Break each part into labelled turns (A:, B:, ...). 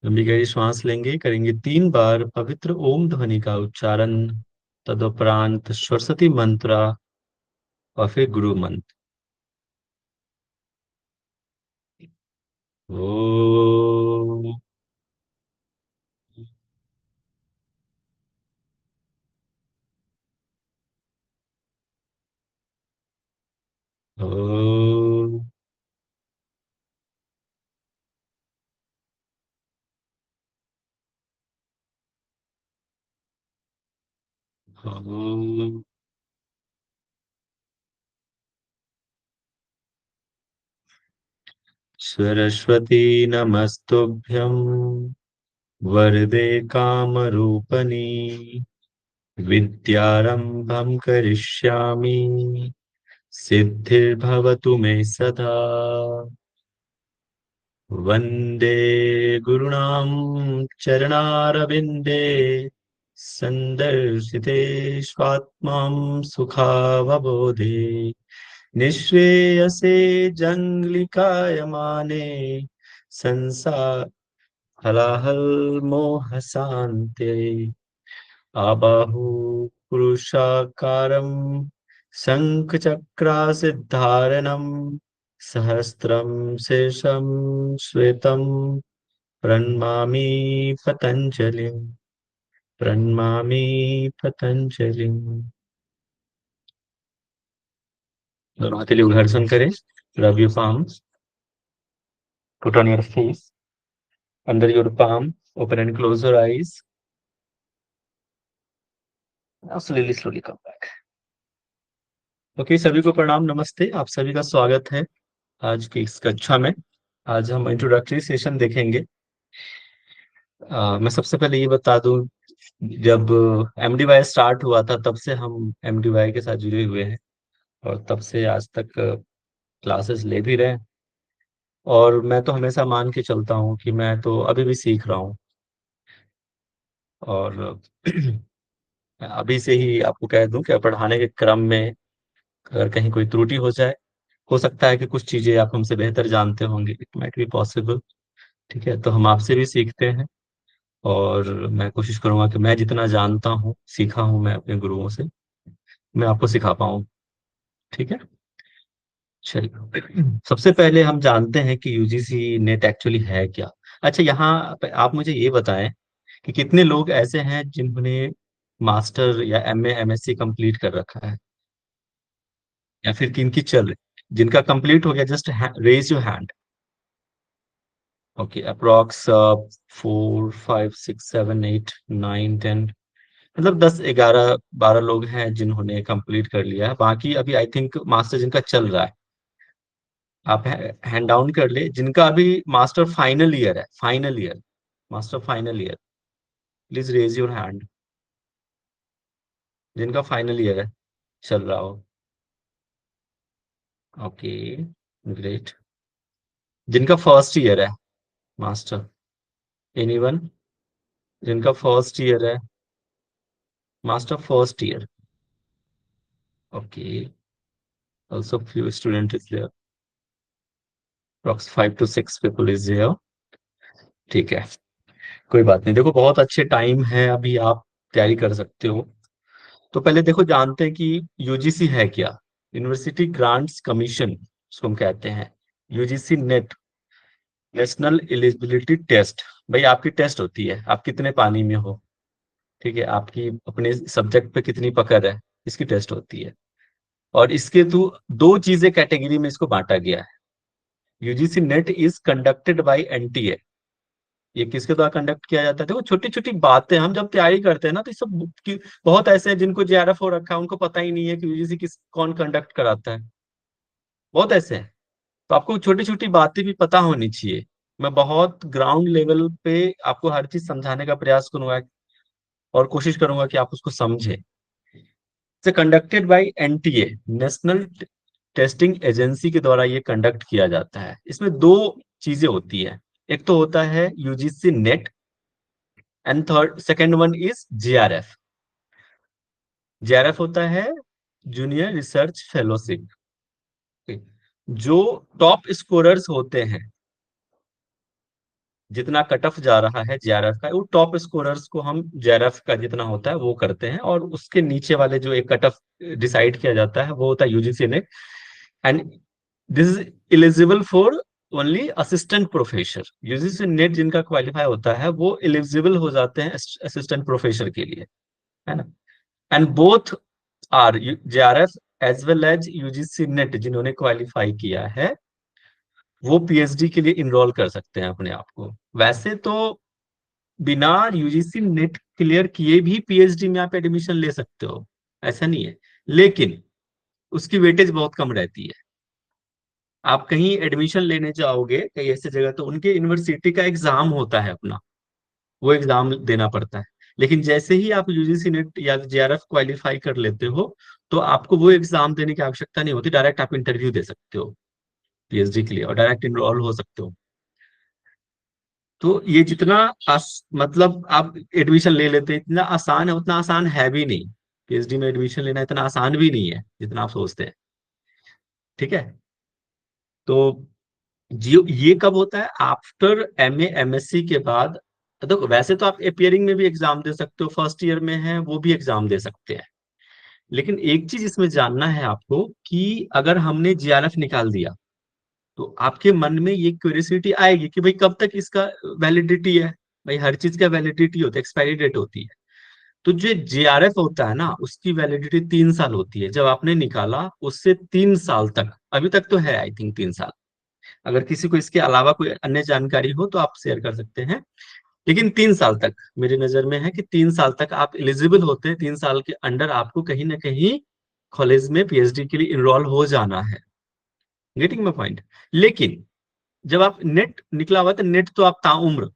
A: लंबी गहरी श्वास लेंगे, करेंगे 3 बार पवित्र ओम ध्वनि का उच्चारण। तदुपरांत सरस्वती मंत्र और फिर गुरु मंत्र। ओ। ओ। ओ। सरस्वती नमस्तुभ्यं वरदे कामरूपिणी। विद्यारंभं करिष्यामि, सिद्धिर्भवतु मे सदा। वन्दे गुरूणां चरणारविन्दे सन्दर्शिते स्वात्मां सुखावबोधे। निःश्रेयसे जङ्गलिकायमाने संसार हलाहलमोहशान्ते। आबाहु पुरुषाकारं शङ्खचक्रासिद्धारणं सहस्रं शीर्षं श्वेतं प्रणमामि पतञ्जलिं। प्रणमामि पतंजलिं। दोनों हाथों उघाड़सन करें। Rub your palms, put on your face, under your palm, open and close your eyes. Now slowly come back. Okay, सभी को प्रणाम, नमस्ते। आप सभी का स्वागत है आज की इस कक्षा में। आज हम इंट्रोडक्टरी सेशन देखेंगे। मैं सबसे पहले ये बता दूं, जब एमडीवाई स्टार्ट हुआ था तब से हम एमडीवाई के साथ जुड़े हुए हैं और तब से आज तक क्लासेस ले भी रहे हैं। और मैं तो हमेशा मान के चलता हूँ कि मैं तो अभी भी सीख रहा हूँ। और अभी से ही आपको कह दूं कि पढ़ाने के क्रम में अगर कहीं कोई त्रुटि हो सकता है कि कुछ चीजें आप हमसे बेहतर जानते होंगे, इट माइट बी पॉसिबल। ठीक है, तो हम आपसे भी सीखते हैं और मैं कोशिश करूंगा कि मैं जितना जानता हूँ, सीखा हूँ मैं अपने गुरुओं से, मैं आपको सिखा पाऊँ। ठीक है, चलिए। सबसे पहले हम जानते हैं कि यूजीसी नेट एक्चुअली है क्या। अच्छा, यहाँ पे आप मुझे ये बताएं कि कितने लोग ऐसे हैं जिन्होंने मास्टर या एमए एमएससी कंप्लीट कर रखा है, या फिर किनकी चल रही, जिनका कंप्लीट हो गया, just raise your hand. Okay, approx 4 5 6 7 8 9 10, मतलब 10 11 12 लोग हैं जिन्होंने कंप्लीट कर लिया है। बाकी अभी आई थिंक मास्टर जिनका चल रहा है, आप हैंड डाउन कर ले जिनका अभी मास्टर फाइनल ईयर है, final year, master final year. Please raise your hand, जिनका फाइनल ईयर है, चल रहा हो। Okay, great. जिनका फर्स्ट ईयर है मास्टर, एनीवन? जिनका फर्स्ट ईयर है master, first year. Okay, also few student is there, approx 5 to 6 people is there। ठीक है, कोई बात नहीं। देखो, बहुत अच्छे टाइम है, अभी आप तैयारी कर सकते हो। तो पहले देखो, जानते हैं कि यूजीसी है क्या। यूनिवर्सिटी ग्रांट्स कमीशन, उसको हम कहते हैं। UGC NET, national eligibility test. भाई, आपकी टेस्ट होती है, आप कितने पानी में हो, ठीक है, आपकी अपने सब्जेक्ट पे कितनी पकड़ है, इसकी टेस्ट होती है। और इसके थ्रू दो चीजें कैटेगरी में इसको बांटा गया है। UGC net is conducted by NTA. ये किसके द्वारा कंडक्ट किया जाता है? देखो, छोटी छोटी बातें हम जब तैयारी करते हैं ना, तो ये सब बहुत ऐसे हैं जिनको जेआरएफ हो रखा है, उनको पता ही नहीं है कि यूजीसी कौन कंडक्ट कराता है। बहुत ऐसे हैं। तो आपको छोटी छोटी बातें भी पता होनी चाहिए। मैं बहुत ग्राउंड लेवल पे आपको हर चीज समझाने का प्रयास करूंगा और कोशिश करूंगा कि आप उसको समझे। से conducted by NTA, national testing agency के द्वारा ये कंडक्ट किया जाता है। इसमें दो चीजें होती है, एक तो होता है UGC net and third second one is JRF. JRF होता है जूनियर रिसर्च फेलोशिप। जो टॉप स्कोरर्स होते हैं, जितना कट ऑफ जा रहा है जेआरएफ का, वो टॉप स्कोरर्स को हम जेआरएफ का जितना होता है वो करते हैं, और उसके नीचे वाले जो एक कट ऑफ डिसाइड किया जाता है वो होता है UGC net. And this is eligible for only assistant professor. UGC net जिनका क्वालिफाई होता है वो एलिजिबल हो जाते हैं असिस्टेंट प्रोफेसर के लिए, है ना। And both are JRF as well as UGC NET जिन्होंने क्वालिफाई किया है वो पीएचडी के लिए इनरोल कर सकते हैं अपने आप को। वैसे तो बिना यूजीसी नेट क्लियर किए भी पीएचडी में आप एडमिशन ले सकते हो, ऐसा नहीं है, लेकिन उसकी वेटेज बहुत कम रहती है। आप कहीं एडमिशन लेने जाओगे कहीं ऐसी जगह, तो उनके यूनिवर्सिटी का एग्जाम होता है अपना, वो एग्जाम देना पड़ता है। लेकिन जैसे ही आप यूजीसी नेट या जेआरएफ क्वालिफाई कर लेते हो, तो आपको वो एग्जाम देने की आवश्यकता नहीं होती, डायरेक्ट आप इंटरव्यू दे सकते हो पीएचडी के लिए और डायरेक्ट इनरोल हो सकते हो। तो ये जितना मतलब आप एडमिशन ले लेते हैं इतना आसान है, उतना आसान है भी नहीं। पीएचडी में एडमिशन लेना इतना आसान भी नहीं है जितना आप सोचते हैं। ठीक है। तो जियो ये कब होता है? आफ्टर एमए एमएससी के बाद। तो वैसे तो आप अपियरिंग में भी एग्जाम दे सकते हो, फर्स्ट ईयर में है वो भी एग्जाम दे सकते हैं। लेकिन एक चीज इसमें जानना है आपको कि अगर हमने जीआरएफ निकाल दिया तो आपके मन में ये क्यूरियोसिटी आएगी कि भाई कब तक इसका वैलिडिटी है। भाई हर चीज का वैलिडिटी होता है, एक्सपायरी डेट होती है। तो जो जेआरएफ होता है ना उसकी वैलिडिटी 3 साल होती है। जब आपने निकाला उससे 3 साल तक, अभी तक तो है आई थिंक 3 साल। अगर किसी को इसके अलावा कोई अन्य जानकारी हो तो आप शेयर कर सकते हैं। लेकिन 3 साल तक मेरी नजर में है कि 3 साल तक आप एलिजिबल होते हैं। 3 साल के अंडर आपको कहीं ना कहीं कॉलेज में पीएचडी के लिए इनरोल हो जाना है। Getting my point. लेकिन जब आप नेट निकला हुआ तो नेट तो आप ताउम्र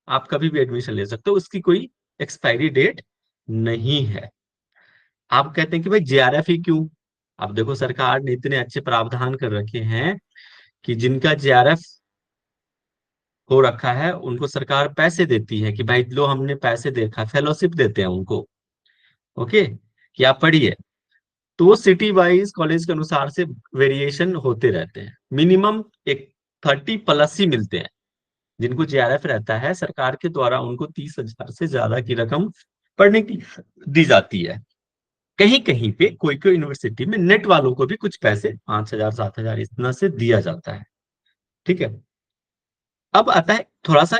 A: आप कभी भी एडमिशन ले सकते हो, उसकी कोई एक्सपायरी डेट नहीं है। आप कहते हैं कि भाई जेआरएफ ही क्यों? आप देखो सरकार ने इतने अच्छे प्रावधान कर रखे हैं कि जिनका जेआरएफ हो रखा है उनको सरकार पैसे देती है कि भाई लो हमने पैसे देखा, फेलोशिप देते हैं उनको। ओके, कि आप पढ़िए। तो वो सिटी वाइज कॉलेज के अनुसार से वेरिएशन होते रहते हैं। मिनिमम एक 30+ ही मिलते हैं। जिनको जेआरएफ रहता है सरकार के द्वारा उनको 30,000 से ज्यादा की रकम पढ़ने की दी जाती है। कहीं कहीं पे कोई कोई यूनिवर्सिटी में नेट वालों को भी कुछ पैसे 5,000 7,000 इतना से दिया जाता है। ठीक है। अब आता है थोड़ा सा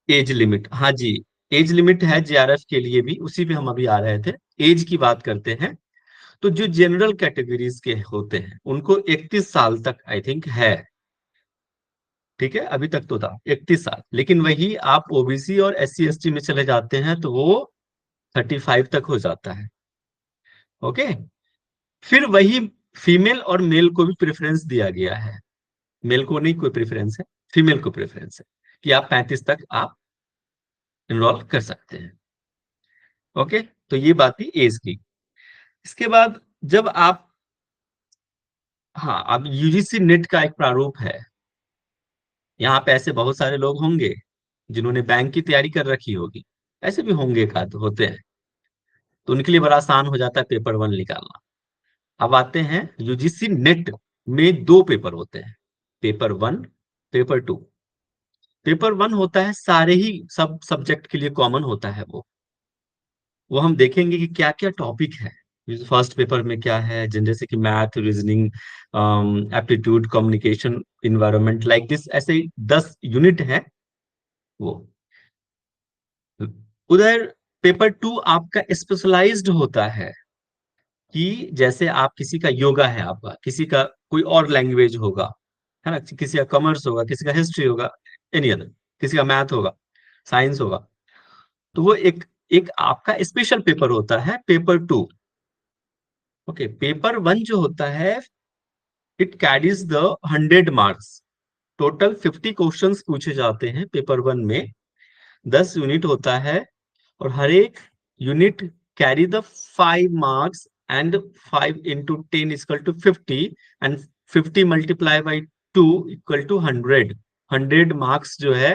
A: एज लिमिट। हाँ जी, एज लिमिट है जेआरएफ के लिए भी, उसी पे हम अभी आ रहे थे। एज की बात करते हैं तो जो जनरल कैटेगरीज के होते हैं उनको 31 साल तक आई थिंक है। ठीक है, अभी तक तो था 31 साल, लेकिन वही आप ओबीसी और एससी एसटी में चले जाते हैं तो वो 35 तक हो जाता है। ओके। फिर वही फीमेल और मेल को भी प्रेफरेंस दिया गया है। मेल को नहीं कोई प्रेफरेंस है, फीमेल को प्रेफरेंस है कि आप 35 तक आप इनरोल कर सकते हैं। ओके। तो ये बात थी एज की। इसके बाद जब आप, हाँ, अब यूजीसी नेट का एक प्रारूप है। यहाँ पे ऐसे बहुत सारे लोग होंगे जिन्होंने बैंक की तैयारी कर रखी होगी, ऐसे भी होंगे का तो होते हैं। तो उनके लिए बड़ा आसान हो जाता है पेपर 1 निकालना। अब आते हैं यूजीसी नेट में 2 पेपर होते हैं, पेपर 1, पेपर 2। पेपर 1 होता है सारे ही सब सब्जेक्ट के लिए कॉमन होता है। वो हम देखेंगे कि क्या क्या टॉपिक है। फर्स्ट पेपर में क्या है, जैसे कि math, reasoning, aptitude, communication, environment, like this, ऐसे 10 यूनिट है वो। उधर पेपर 2 आपका स्पेशलाइज्ड होता है कि जैसे आप किसी का योगा है, आपका किसी का कोई और लैंग्वेज होगा, है ना, किसी का कॉमर्स होगा, किसी का हिस्ट्री होगा, एनी अदर, किसी का मैथ होगा, साइंस होगा। तो वो एक एक आपका स्पेशल पेपर होता है पेपर 2। ओके। पेपर 1 जो होता है it carries the 100 marks. Total 50 questions पूछे जाते हैं पेपर 1 में। 10 यूनिट होता है और हर एक unit carry the 5 marks. And 5 × 10 = 50, and 50 × 2 = 100। 100 marks जो है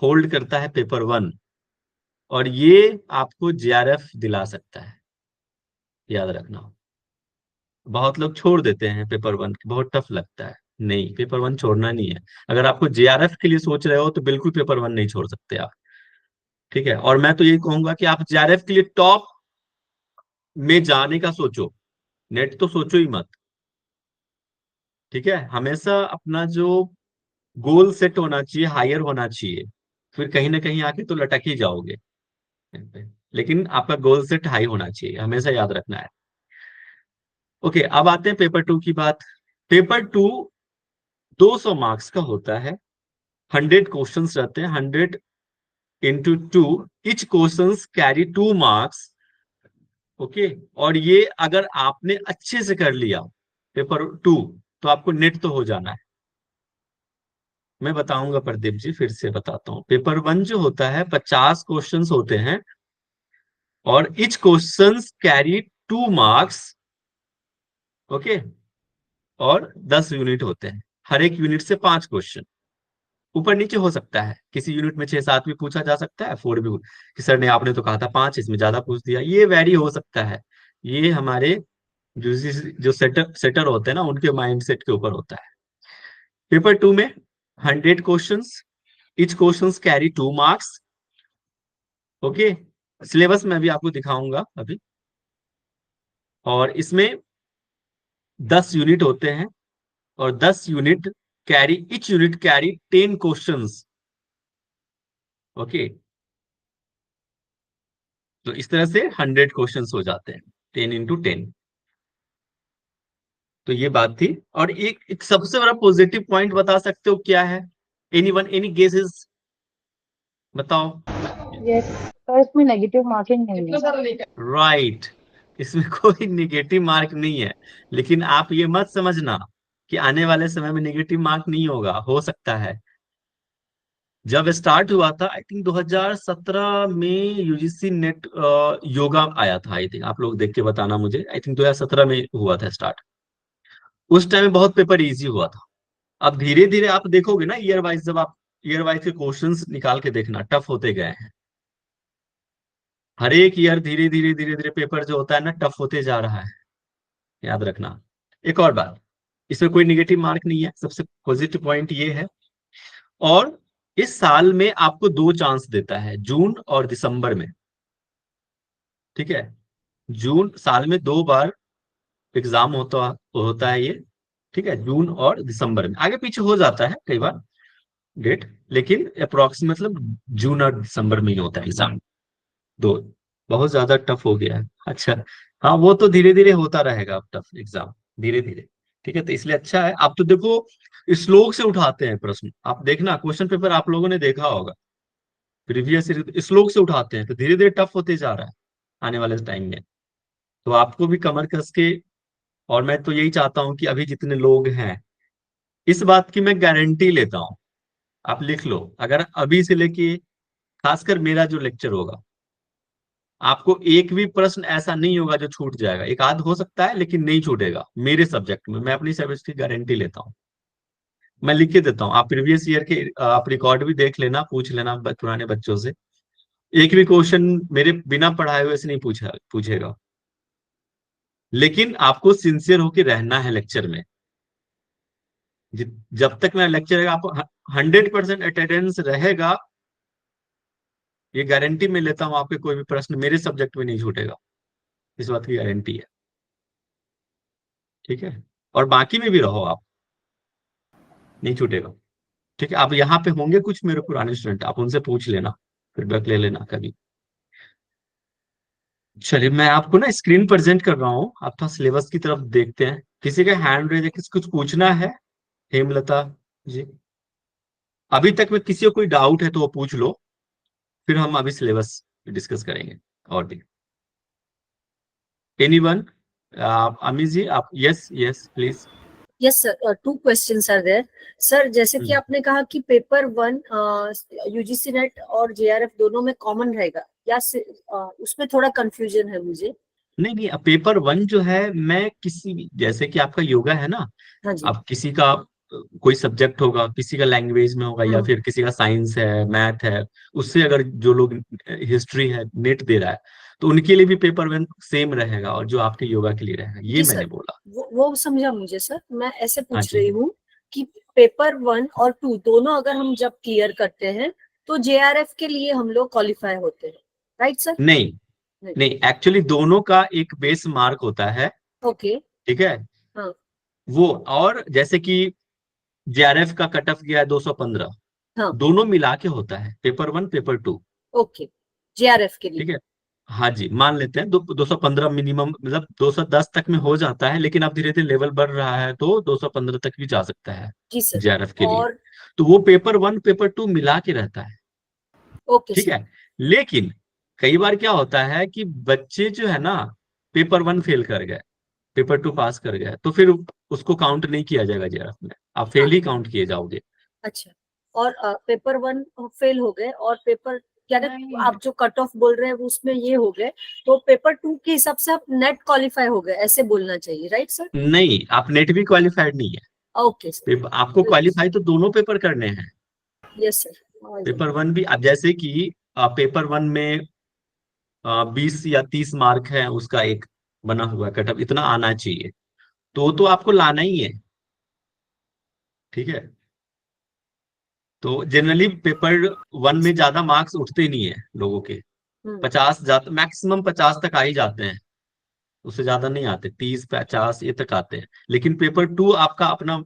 A: होल्ड करता है पेपर 1, और ये आपको जेआरएफ दिला सकता है, याद रखना। बहुत लोग छोड़ देते हैं पेपर 1, बहुत टफ लगता है। नहीं, पेपर वन छोड़ना नहीं है। अगर आपको जेआरएफ के लिए सोच रहे हो तो बिल्कुल पेपर वन नहीं छोड़ सकते आप। ठीक है, और मैं तो यही कहूंगा कि आप जेआरएफ के लिए टॉप में जाने का सोचो, नेट तो सोचो ही मत। ठीक है, हमेशा अपना जो गोल सेट होना चाहिए हायर होना चाहिए, फिर कहीं ना कहीं आके तो लटक ही जाओगे। लेकिन आपका गोल सेट हाई होना चाहिए, हमेशा याद रखना है। ओके, अब आते हैं पेपर टू की बात। पेपर टू 200 मार्क्स का होता है। 100 क्वेश्चंस रहते हैं, 100 into 2, each questions carry 2 marks. Okay, और ये अगर आपने अच्छे से कर लिया पेपर टू, तो आपको नेट तो हो जाना है। मैं बताऊंगा प्रदीप जी, फिर से बताता हूँ। पेपर वन जो होता है 50 क्वेश्चंस होते हैं, और etch questions carry 2 marks. Okay, और 10 यूनिट होते हैं, हर एक यूनिट से 5 क्वेश्चन। ऊपर नीचे हो सकता है, किसी यूनिट में 6-7 भी पूछा जा सकता है, 4 भी, कि सर ने आपने तो कहा था 5, इसमें ज्यादा पूछ दिया, ये वेरी हो सकता है। ये हमारे जो जो सेटर सेटर होते हैं ना, उनके माइंड सेट के ऊपर होता है। पेपर टू में 100 questions, etch questions carry 2 marks. Okay, syllabus में भी आपको दिखाऊंगा अभी। और इसमें 10 यूनिट होते हैं, और 10 unit carry, etch unit carry 10 questions. Okay, तो इस तरह से 100 क्वेश्चंस हो जाते हैं, 10 into 10। तो ये बात थी। और एक सबसे बड़ा पॉजिटिव पॉइंट बता सकते हो क्या है? एनीवन, एनी गेसेस, बताओ।
B: यस सर, इसमें नेगेटिव मार्किंग नहीं है।
A: राइट, इसमें कोई निगेटिव मार्क नहीं है। लेकिन आप ये मत समझना कि आने वाले समय में निगेटिव मार्क नहीं होगा, हो सकता है। जब स्टार्ट हुआ था, आई थिंक 2017 में यूजीसी नेट योगा आया था, आई थिंक। आप लोग देख के बताना मुझे, आई थिंक 2017 में हुआ था स्टार्ट। उस टाइम में बहुत पेपर इजी हुआ था। अब धीरे धीरे आप देखोगे ना, ईयर वाइज, जब आप ईयर वाइज के क्वेश्चंस निकाल के देखना, टफ होते गए हैं। हर एक ईयर धीरे धीरे धीरे धीरे पेपर जो होता है ना, टफ होते जा रहा है, याद रखना। एक और बात, इसमें कोई निगेटिव मार्क नहीं है, सबसे पॉजिटिव पॉइंट ये है। और इस साल में आपको 2 चांस देता है, जून और दिसंबर में। ठीक है, जून, साल में 2 बार एग्जाम होता होता है ये। ठीक है, जून और दिसंबर में, आगे पीछे हो जाता है कई बार डेट, लेकिन अप्रोक्सीमेट मतलब जून और दिसंबर में ही होता है एग्जाम। दो, बहुत ज्यादा टफ हो गया है। अच्छा, हाँ, वो तो धीरे धीरे होता रहेगा अब टफ एग्जाम, धीरे धीरे। ठीक है, तो इसलिए अच्छा है। आप तो देखो, श्लोक से उठाते हैं प्रश्न, आप देखना क्वेश्चन पेपर आप लोगों ने देखा होगा, प्रीवियस श्लोक से उठाते हैं, तो धीरे धीरे टफ होते जा रहा है आने वाले टाइम में। तो आपको भी कमर कस के, और मैं तो यही चाहता हूं कि अभी जितने लोग हैं, इस बात की मैं गारंटी लेता हूं, आप लिख लो, अगर अभी से लेके, खासकर मेरा जो लेक्चर होगा, आपको एक भी प्रश्न ऐसा नहीं होगा जो छूट जाएगा। एक आध हो सकता है, लेकिन नहीं छूटेगा मेरे सब्जेक्ट में, मैं अपनी सब्जेक्ट की गारंटी लेता हूँ। मैं लिख के देता हूँ, आप प्रीवियस ईयर के आप रिकॉर्ड भी देख लेना, पूछ लेना पुराने बच्चों से। एक भी क्वेश्चन मेरे बिना पढ़ाए हुए से नहीं पूछेगा। लेकिन आपको सिंसियर होकर रहना है लेक्चर में। जब तक मेरा लेक्चर है, आपको 100% अटेंडेंस रहेगा, ये गारंटी मैं लेता हूँ, आपके कोई भी प्रश्न मेरे सब्जेक्ट में नहीं छूटेगा, इस बात की गारंटी है। ठीक है, और बाकी में भी रहो आप, नहीं छूटेगा। ठीक है, आप यहाँ पे होंगे कुछ मेरे पुराने स्टूडेंट, आप उनसे पूछ लेना, फीडबैक ले लेना कभी। चलिए, मैं आपको ना स्क्रीन प्रेजेंट कर रहा हूँ, आप थोड़ा सिलेबस की तरफ देखते हैं। किसी का हैंड रेज है, किसी कुछ पूछना है? हेमलता जी, अभी तक में किसी को कोई डाउट है तो वो पूछ लो, फिर हम अभी सिलेबस डिस्कस करेंगे। और भी एनीवन? अमी जी, आप, yes yes please.
B: Yes sir, 2 questions are there. Sir, जैसे कि आपने कहा कि पेपर वन यूजीसी नेट और जेआरएफ दोनों में कॉमन रहेगा, या उसमें थोड़ा कंफ्यूजन है मुझे।
A: नहीं नहीं, अब पेपर वन जो है, मैं किसी भी, जैसे कि आपका योगा है ना,
B: हाँ जी।
A: अब किसी का कोई सब्जेक्ट होगा, किसी का लैंग्वेज में होगा, या फिर किसी का साइंस है, मैथ है, उससे अगर जो लोग हिस्ट्री है नेट दे रहा है, तो उनके लिए भी पेपर वन सेम रहेगा, और जो आपके योगा के लिए रहेगा, ये
B: जी
A: मैंने
B: सर,
A: बोला।
B: वो समझा मुझे सर। मैं ऐसे
A: हाँ
B: पूछ
A: जी।
B: रही हूँ कि पेपर 1 और 2 दोनों अगर हम जब क्लियर करते हैं तो JRF के लिए हम लोग क्वालिफाई होते हैं, राइट सर?
A: नहीं नहीं, एक्चुअली दोनों का एक बेस मार्क होता है,
B: ओके।
A: ठीक है।
B: हाँ
A: वो और जैसे कि जेआरएफ का कट ऑफ गया है 215,
B: हाँ
A: दोनों मिला के होता है, पेपर 1 पेपर 2,
B: ओके, JRF के लिए।
A: ठीक है। हाँ जी, मान लेते हैं 215 मिनिमम, मतलब 210 तक में हो जाता है, लेकिन अब धीरे धीरे लेवल बढ़ रहा है तो 215 तक भी जा सकता है
B: जी सर।
A: जेआरएफ के लिए।
B: और
A: तो वो पेपर 1 पेपर 2 मिला के रहता है,
B: ओके
A: ठीक
B: सर।
A: है। लेकिन कई बार क्या होता है कि बच्चे जो है ना, पेपर 1 फेल कर गए, पेपर 2 पास कर गए, तो फिर उसको काउंट नहीं किया जाएगा जेआरएफ में, आप फेल ही काउंट किए जाओगे।
B: अच्छा, और पेपर 1 फेल हो गए और पेपर, यानी
A: नहीं
B: आप जो कट ऑफ बोल रहे हैं वो उसमें ये हो गए, तो पेपर 2 के हिसाब से आप नेट क्वालिफाई हो गए, ऐसे बोलना चाहिए, राइट सर?
A: नहीं, आप नेट भी क्वालिफाइड नहीं है।
B: Okay sir.
A: आपको क्वालिफाई तो दोनों पेपर करने हैं।
B: Yes sir.
A: पेपर 1 भी, अब जैसे कि पेपर 1 में 20 या 30 मार्क है, उसका एक बना हुआ कट ऑफ इतना आना चाहिए, तो आपको लाना ही है, ठीक है। तो जनरली पेपर 1 में ज्यादा मार्क्स उठते नहीं है लोगों के, 50 ज्यादा, मैक्सिमम 50 तक आ ही जाते हैं, उससे ज्यादा नहीं आते, 30 50 ये तक आते हैं। लेकिन पेपर 2 आपका अपना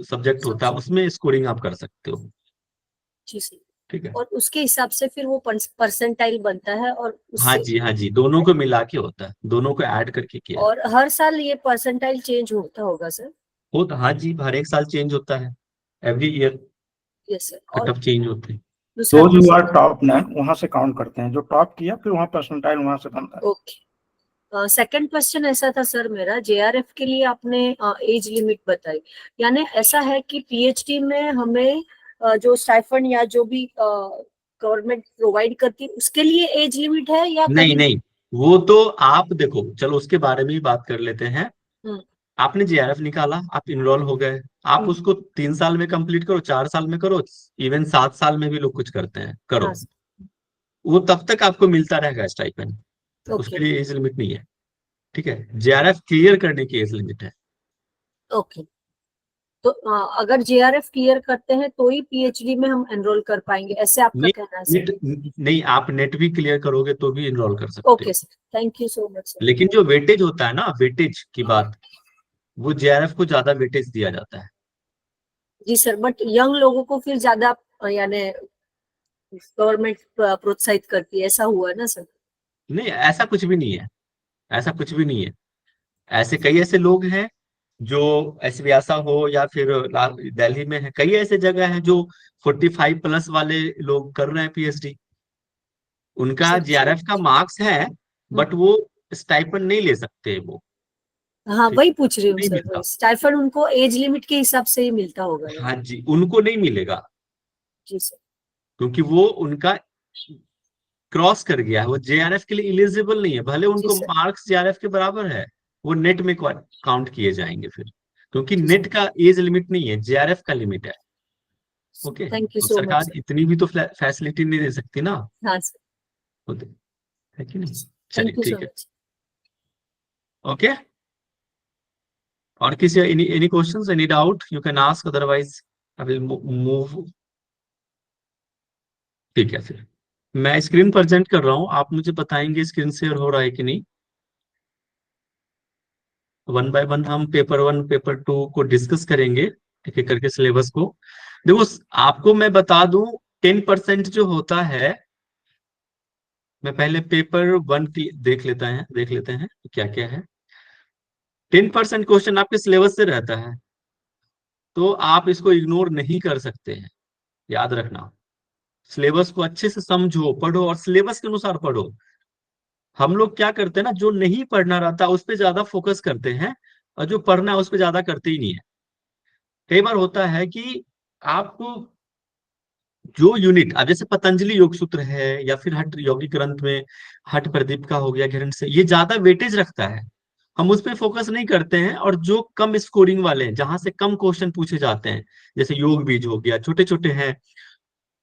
A: सब्जेक्ट होता है, उसमें स्कोरिंग आप कर सकते हो,
B: जी सर।
A: ठीक है।
B: और उसके हिसाब से फिर वो परसेंटाइल बनता है और
A: हाँ
B: उससे,
A: जी, हाँ जी, दोनों को मिला के होता है, दोनों को ऐड करके किया
B: और हर साल ये परसेंटाइल चेंज होता होगा सर?
A: होता, हाँ जी, हर एक साल चेंज होता है, every year
B: yes sir.
A: Cut
B: और
A: ऑफ चेंज होते हैं।
B: दूसरा
C: जो यू आर
B: क्वेश्चन।
C: टॉप ना वहां से काउंट करते हैं, जो टॉप किया फिर वहां परसेंटाइल वहां से बनता है।
B: ओके। सेकंड क्वेश्चन ऐसा था सर मेरा, JRF के लिए आपने एज लिमिट बताई, यानी ऐसा है कि PhD में हमें जो स्टाइफंड या जो भी गवर्नमेंट प्रोवाइड करती है उसके लिए एज लिमिट है या
A: नहीं
B: कहीं?
A: नहीं, वो तो आप देखो, चलो उसके बारे में ही बात कर लेते हैं।
B: हम्म।
A: आपने जेआरएफ निकाला, आप इनरोल हो गए, आप
B: हम्म।
A: उसको 3 साल में कंप्लीट करो, 4 साल में करो, इवन 7 साल में भी लोग कुछ करते हैं,
B: हाँ
A: करो,
B: सर।
A: वो तब तक आपको मिलता रहेगा स्टाइपेंड,
B: ओके।
A: उसके लिए एज लिमिट नहीं है, ठीक है। जेआरएफ क्लियर करने की एज लिमिट है।
B: ओके। तो अगर JRF क्लियर करते हैं तो ही PhD में हम एनरोल कर पाएंगे, ऐसे आपका
A: नहीं,
B: कहना है सर?
A: नहीं, आप नेट भी क्लियर करोगे तो भी इनरोल कर सकते
B: ओके
A: हो।
B: Sir, thank you so much sir.
A: लेकिन जो वेटेज होता है ना, वेटेज की बात, वो जेआरएफ को ज्यादा वेटेज दिया जाता है।
B: जी सर, बट यंग लोगों को फिर ज्यादा यानी गवर्नमेंट प्रोत्साहित करती है, ऐसा हुआ ना सर?
A: नहीं, ऐसा कुछ भी नहीं है, ऐसा कुछ भी नहीं है। ऐसे कई ऐसे लोग हैं जो, ऐसे व्यासा हो या फिर दिल्ली में है, कई ऐसे जगह हैं जो 45 प्लस वाले लोग कर रहे हैं पीएचडी, उनका
B: सर
A: जेआरएफ का मार्क्स है, बट वो स्टाइपेंड नहीं ले सकते वो,
B: हाँ
A: ठीक
B: वही
A: है,
B: पूछ रही हूँ
A: नहीं
B: सर,
A: मिलता।
B: स्टाइफंड उनको एज लिमिट के हिसाब से ही मिलता होगा ना?
A: हाँ जी, उनको नहीं मिलेगा,
B: जी सर।
A: क्योंकि वो उनका क्रॉस कर गया है, वो जेआरएफ के लिए इलिजिबल नहीं है, भले
B: जी
A: उनको
B: सर।
A: मार्क्स जेआरएफ के बराबर है, वो नेट में काउंट किए जाएंगे फिर, क्योंकि
B: जी
A: नेट
B: सर।
A: का एज लिमिट नहीं है, जेआरएफ का लिमिट है। ओके,
B: थैंक यू
A: अब
B: सो मच
A: सरकार
B: सर।
A: इतनी भी तो फैसिलिटी नहीं दे सकती ना,
B: हाँ सर।
A: होते, है कि नहीं। चलिए
B: थैंक यू सो
A: ठीक है,
B: मच।
A: ओके। और किसी any questions, any doubt you can ask, otherwise I will move. ठीक है, फिर मैं स्क्रीन प्रेजेंट कर रहा हूँ, आप मुझे बताएंगे स्क्रीन शेयर हो रहा है कि नहीं। वन बाय वन हम पेपर 1 पेपर 2 को डिस्कस करेंगे, एक एक करके सिलेबस को। देखो, आपको मैं बता दूं, 10% जो होता है, मैं पहले पेपर 1 की देख लेते हैं क्या क्या है। 10% क्वेश्चन आपके सिलेबस से रहता है, तो आप इसको इग्नोर नहीं कर सकते हैं, याद रखना। सिलेबस को अच्छे से समझो, पढ़ो, और सिलेबस के अनुसार पढ़ो। हम लोग क्या करते हैं ना, जो नहीं पढ़ना रहता उस पर ज्यादा फोकस करते हैं, और जो पढ़ना है उस पर ज्यादा करते ही नहीं है। कई बार होता है कि आपको जो यूनिट, अब जैसे पतंजलि योग सूत्र है, या फिर हठ योगी ग्रंथ में हठ प्रदीप का हो गया, घृण से, ये ज्यादा वेटेज रखता है, हम उस पर फोकस नहीं करते हैं। और जो कम स्कोरिंग वाले हैं, जहां से कम क्वेश्चन पूछे जाते हैं, जैसे योग बीज हो गया, छोटे छोटे हैं,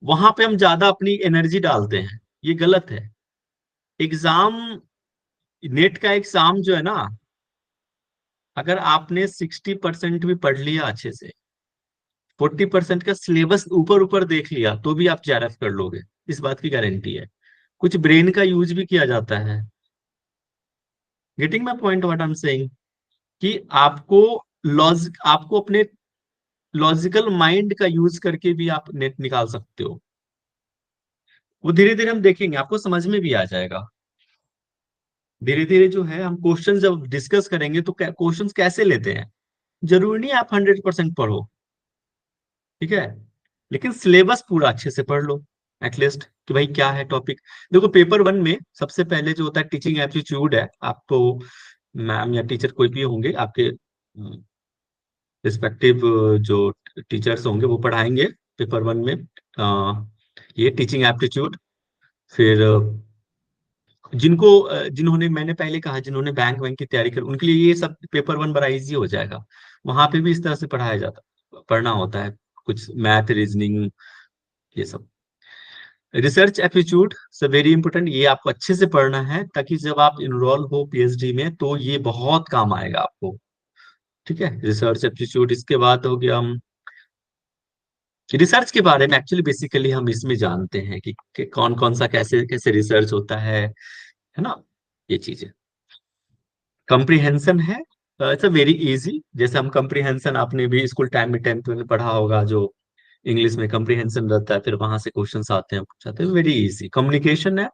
A: वहां पे हम ज्यादा अपनी एनर्जी डालते हैं, ये गलत है। एग्जाम, नेट का एग्जाम जो है ना, अगर आपने 60% भी पढ़ लिया अच्छे से, 40% का सिलेबस ऊपर ऊपर देख लिया तो भी आप जेआरएफ कर लोगे, इस बात की गारंटी है। कुछ ब्रेन का यूज भी किया जाता है। Getting my point what I am saying, कि आपको अपने लॉजिकल माइंड का यूज करके भी आप नेट निकाल सकते हो। वो धीरे धीरे हम देखेंगे, आपको समझ में भी आ जाएगा। धीरे धीरे जो है हम क्वेश्चन जब डिस्कस करेंगे तो क्वेश्चंस कैसे लेते हैं, जरूरी नहीं आप 100% पढ़ो, ठीक है, लेकिन सिलेबस पूरा अच्छे से पढ़ लो एटलीस्ट, कि भाई क्या है टॉपिक। देखो पेपर 1 में सबसे पहले जो होता है टीचिंग एप्टीट्यूड है। आपको मैम या टीचर कोई भी होंगे आपके रिस्पेक्टिव जो टीचर्स होंगे वो पढ़ाएंगे पेपर 1 में ये टीचिंग एप्टीट्यूड। फिर जिन्होंने मैंने पहले कहा जिन्होंने बैंक वैंक की तैयारी कर उनके लिए ये सब पेपर 1 बड़ा इजी हो जाएगा। वहां पे भी इस तरह से पढ़ना होता है, कुछ मैथ रीजनिंग ये सब। रिसर्च एप्टीट्यूड से वेरी इंपोर्टेंट, ये आपको अच्छे से पढ़ना है ताकि जब आप इनरोल हो पीएचडी में तो ये बहुत काम आएगा आपको, ठीक है। रिसर्च एप्टीट्यूड, इसके बाद हो गया हम रिसर्च के बारे में। एक्चुअली बेसिकली हम इसमें जानते हैं कि कौन कौन सा कैसे कैसे रिसर्च होता है ना, ये चीजें। कंप्रीहेंशन है, इट्स अ वेरी इजी। जैसे हम कंप्रीहेंशन आपने भी स्कूल टाइम में 10th में पढ़ा होगा, जो इंग्लिश में कंप्रीहेंशन रहता है, फिर वहां से क्वेश्चंस आते हैं पूछाते हैं, वेरी इजी। कम्युनिकेशन है,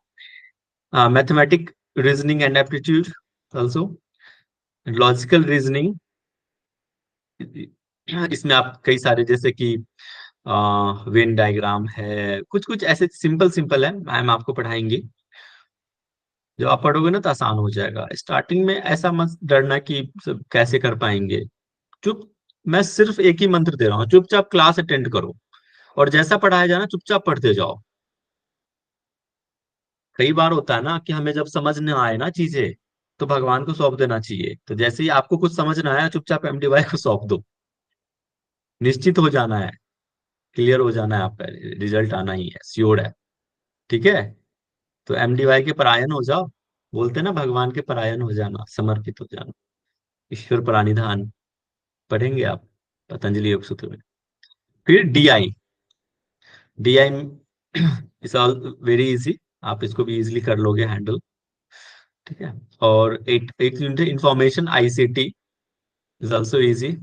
A: mathematic reasoning and aptitude also. Logical reasoning, इसमें आप कई सारे जैसे कि वेन डायग्राम है, कुछ कुछ ऐसे सिंपल सिंपल है, मैम आपको पढ़ाएंगे। जब आप पढ़ोगे ना तो आसान हो जाएगा। स्टार्टिंग में ऐसा मत डरना कि सब कैसे कर पाएंगे। चुप मैं सिर्फ एक ही मंत्र दे रहा हूँ, चुपचाप क्लास अटेंड करो और जैसा पढ़ाया जाए ना चुपचाप पढ़ते जाओ। कई बार होता है ना कि हमें जब समझ न आए ना चीजें तो भगवान को सौंप देना चाहिए। तो जैसे ही आपको कुछ समझ न आया चुपचाप एमडीवाई को सौंप दो, निश्चित हो जाना है, क्लियर हो जाना है, आपका रिजल्ट आना ही है, श्योर है, ठीक है। तो एमडीवाई के परायण हो जाओ, बोलते हैं ना भगवान के परायण हो जाना, समर्पित हो जाना। ईश्वर प्राणिधान पढ़ेंगे आप पतंजलि योग सूत्र में। फिर DI, DI is all very easy, आप इसको भी इजीली कर लोगे हैंडल, ठीक है। और एक unit information ICT is also easy.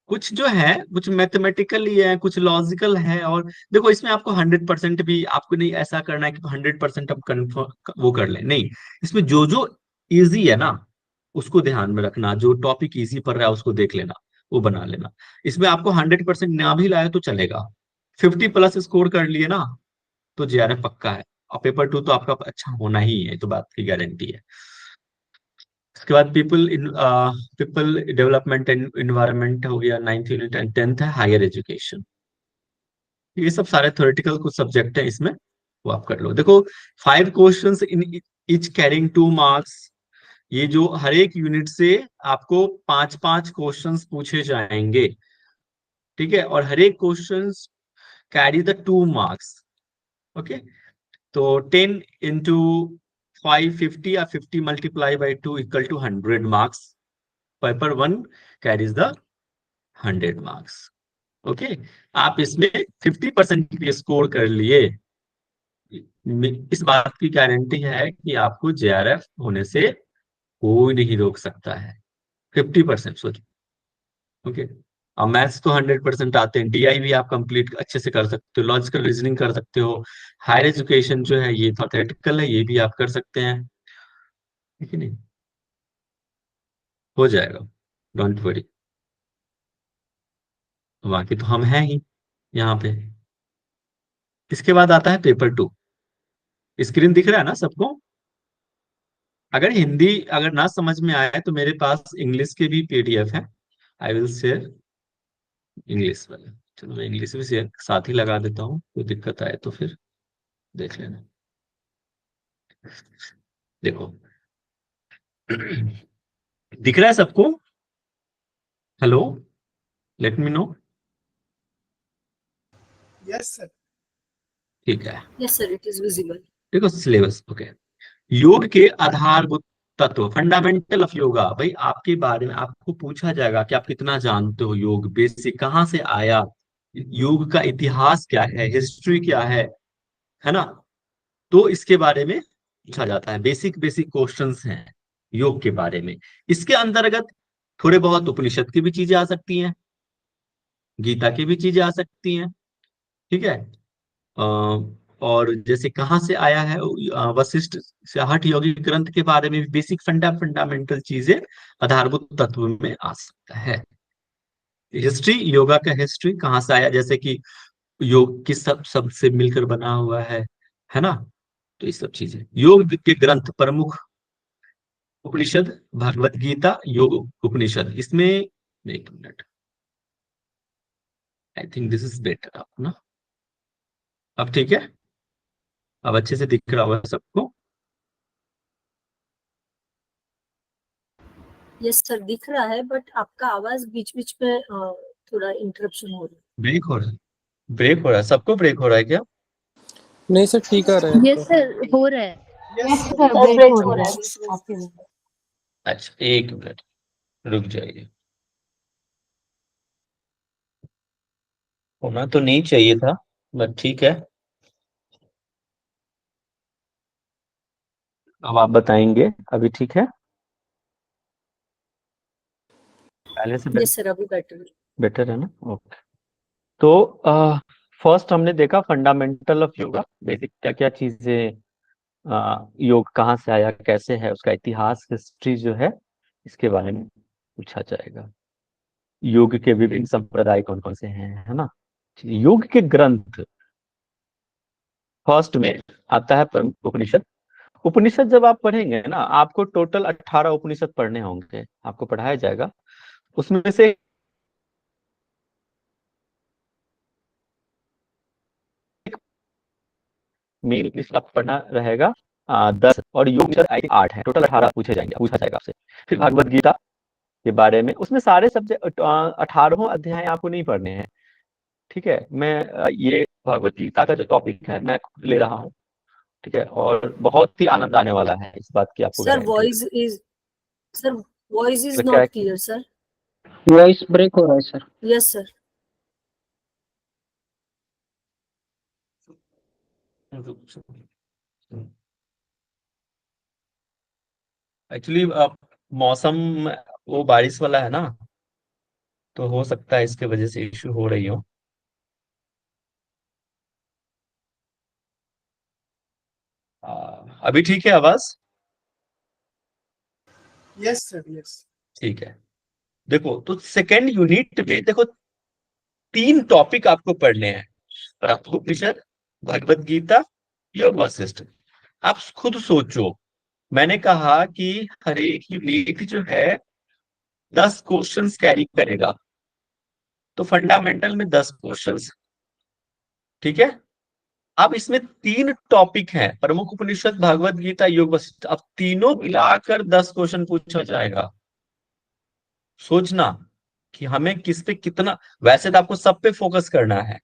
A: कुछ जो है कुछ मैथमेटिकली है, कुछ लॉजिकल है, और देखो इसमें आपको 100% भी आपको नहीं ऐसा करना है कि 100% हम कन्फर्म वो कर लें, नहीं। इसमें जो जो इजी है ना उसको ध्यान में रखना, जो टॉपिक इजी पड़ रहा है उसको देख लेना, वो बना लेना। इसमें आपको 100% ना भी लाए तो चलेगा, 50+ स्कोर कर लिए ना तो जेआरएफ पक्का है। और पेपर 2 तो आपका अच्छा होना ही है, तो बात की गारंटी है। उसके बाद पीपल डेवलपमेंट एंड इन्वायरमेंट हो गया 9th यूनिट, एंड 10th है हायर एजुकेशन। ये सब सारे थ्योरेटिकल कुछ सब्जेक्ट हैं इसमें, वो आप कर लो। देखो 5 questions in each carrying 2 marks. ये जो हर एक यूनिट से आपको 5-5 क्वेश्चंस पूछे जाएंगे, ठीक है, और हर एक questions carry the 2 marks, okay. तो 10 इंटू 550 या 50 multiply by 2 equal to 100 marks. Paper 1 carries the 100 marks, okay. आप इसमें 50% भी स्कोर कर लिए, इस बात की गारंटी है कि आपको जेआरएफ होने से कोई नहीं रोक सकता है। 50% सोचो, ओके। अब मैथ्स तो 100% आते हैं, डीआई भी आप कंप्लीट अच्छे से कर सकते हो, लॉजिकल रीजनिंग कर सकते हो। हायर एजुकेशन जो है ये थ्योरेटिकल है, ये भी आप कर सकते हैं, ठीक है नहीं, हो जाएगा, डोंट वरी। बाकी तो हम हैं ही यहाँ पे। इसके बाद आता है पेपर 2। स्क्रीन दिख रहा है ना सबको? अगर हिंदी अगर ना समझ में आए तो मेरे पास इंग्लिश के भी पीडीएफ है, आई विल शेयर इंग्लिश वाला। चलो मैं इंग्लिश भी साथ ही लगा देता हूँ, कोई दिक्कत आए तो फिर देख लेना। देखो दिख रहा है सबको? Hello, let me know.
D: Yes sir.
A: ठीक है,
B: Yes, sir, it is visible.
A: देखो सिलेबस, ओके। योग के आधारभूत तत्व, फंडामेंटल ऑफ योगा। भाई आपके बारे में आपको पूछा जाएगा कि आप कितना जानते हो योग, बेसिक कहाँ से आया, योग का इतिहास क्या है, हिस्ट्री क्या है ना। तो इसके बारे में पूछा जाता है, बेसिक बेसिक क्वेश्चंस हैं योग के बारे में। इसके अंतर्गत थोड़े बहुत उपनिषद की भी चीजें आ सकती हैं, गीता की भी चीजें आ सकती हैं, ठीक है। अ, और जैसे कहाँ से आया है, वशिष्ठ से हठ योगी ग्रंथ के बारे में भी बेसिक फंडामेंटल चीजें आधारभूत तत्व में आ सकता है। हिस्ट्री, योगा का हिस्ट्री कहाँ से आया, जैसे कि योग किस सब शब्द से मिलकर बना हुआ है ना। तो ये सब चीजें, योग के ग्रंथ प्रमुख उपनिषद, भगवत गीता, योग उपनिषद। इसमें एक minute, I think this is better अब ना। अब ठीक है, अब अच्छे से दिख रहा होगा सबको।
B: यस सर, दिख रहा है, बट आपका आवाज बीच बीच में थोड़ा इंटरप्शन हो रहा है।
A: ब्रेक हो रहा है, ब्रेक हो रहा है, सबको ब्रेक हो रहा है क्या?
D: नहीं सर, ठीक आ रहा है
E: यस सर, हो रहा है।
B: यस
F: सर ब्रेक हो रहा है आपके में।
A: अच्छा एक मिनट रुक जाइए, होना तो नहीं चाहिए था, बट ठीक है। अब आप बताएंगे, अभी ठीक है, पहले से
B: यस सर, अभी बेटर।
A: बेटर है ना। ओके, तो फर्स्ट हमने देखा फंडामेंटल ऑफ योगा, बेसिक क्या क्या चीजें, योग कहाँ से आया, कैसे है, उसका इतिहास, हिस्ट्री जो है, इसके बारे में पूछा जाएगा। योग के विभिन्न संप्रदाय कौन कौन से हैं, है ना। योग के ग्रंथ फर्स्ट में आता है उपनिषद। उपनिषद जब आप पढ़ेंगे ना, आपको टोटल 18 उपनिषद पढ़ने होंगे, आपको पढ़ाया जाएगा। उसमें से मेन लिस्ट आप पढ़ना रहेगा 10, और योग उपनिषद 8 है, टोटल 18 पूछा जाएगा आपसे। फिर भगवत गीता के बारे में, उसमें सारे सब्जेक्ट 18 अध्याय आपको नहीं पढ़ने हैं, ठीक है। मैं ये भगवत गीता का जो टॉपिक है मैं खुद ले रहा हूँ, ठीक है, और बहुत ही आनंद आने वाला है, इस बात की आपको
B: सर
A: गारंटी।
B: वॉइस इज
A: तो क्या
B: not clear sir.
F: Voice break हो रहा है सर।
B: Yes sir.
A: एक्चुअली मौसम वो बारिश वाला है ना, तो हो सकता है इसके वजह से इश्यू हो रही हो। अभी ठीक है आवाज?
D: Yes sir, yes.
A: ठीक है, देखो तो सेकेंड यूनिट में देखो 3 टॉपिक आपको पढ़ने हैं, उपनिषद, भगवत गीता, योग वशिष्ठ। आप खुद सोचो, मैंने कहा कि हर एक यूनिट जो है 10 क्वेश्चंस कैरी करेगा, तो फंडामेंटल में 10 क्वेश्चंस, ठीक है। अब इसमें 3 टॉपिक हैं, प्रमुख उपनिषद, भगवत गीता, योग वशिष्ठ। अब तीनों मिलाकर 10 क्वेश्चन पूछा जाएगा। सोचना कि हमें किस पे कितना, वैसे तो आपको सब पे फोकस करना है,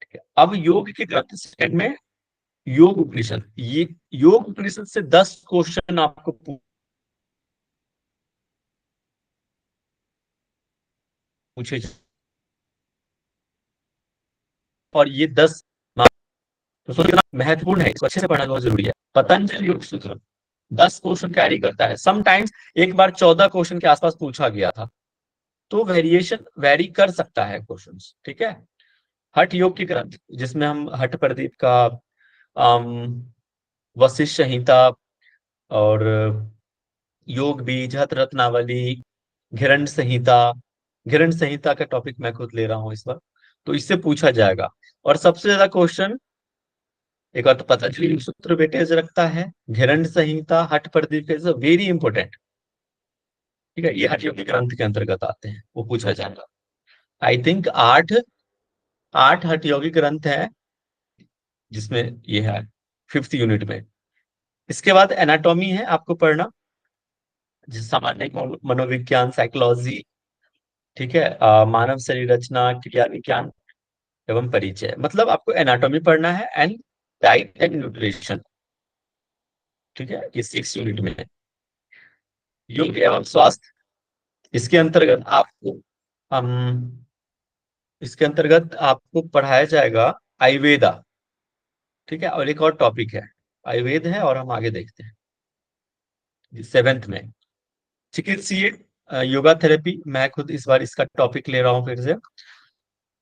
A: ठीक है? अब योग के ग्रंथ सेकंड में योग उपनिषद, ये योग उपनिषद से 10 क्वेश्चन आपको पूछे, और ये 10 तो सोचना महत्वपूर्ण है, इसको अच्छे से पढ़ना बहुत जरूरी है। पतंजलि योग सूत्र 10 क्वेश्चन कैरी करता है। समटाइम्स एक बार 14 क्वेश्चन के आसपास पूछा गया था, तो वेरिएशन वेरी कर सकता है क्वेश्चंस, ठीक है। हठ योग की ग्रंथ, जिसमें हम हठ प्रदीप का, वशिष्ठ संहिता, और योग बीज, हठ रत्नावली, घिरण संहिता। घिरण संहिता का टॉपिक मैं खुद ले रहा हूं इस बार, तो इससे पूछा जाएगा। और सबसे ज्यादा क्वेश्चन, एक बार तो पतंजलि सूत्र वेटेज रखता है, घिरण संहिता, हठ प्रदीप, वेरी इंपॉर्टेंट, ठीक है। ये हठ योग के ग्रंथ के अंतर्गत आते हैं, वो पूछा जाएगा। आई थिंक 8 हठ योगी ग्रंथ है, जिसमें ये है 5th यूनिट में। इसके बाद एनाटॉमी है आपको पढ़ना, जिस सामान्य मनोविज्ञान, साइकोलॉजी, ठीक है, मानव शरीर रचना, क्रिया विज्ञान एवं परिचय। मतलब आपको एनाटॉमी पढ़ना है, एंड डाइट एंड न्यूट्रिशन, ठीक है, ये 6 यूनिट में है। योग एवं स्वास्थ्य, इसके अंतर्गत आपको हम इसके अंतर्गत आपको पढ़ाया जाएगा आयुर्वेदा। ठीक है, और एक और टॉपिक है आयुर्वेद है, और हम आगे देखते हैं 7th में चिकित्सीय योगा थेरेपी। मैं खुद इस बार इसका टॉपिक ले रहा हूँ फिर से,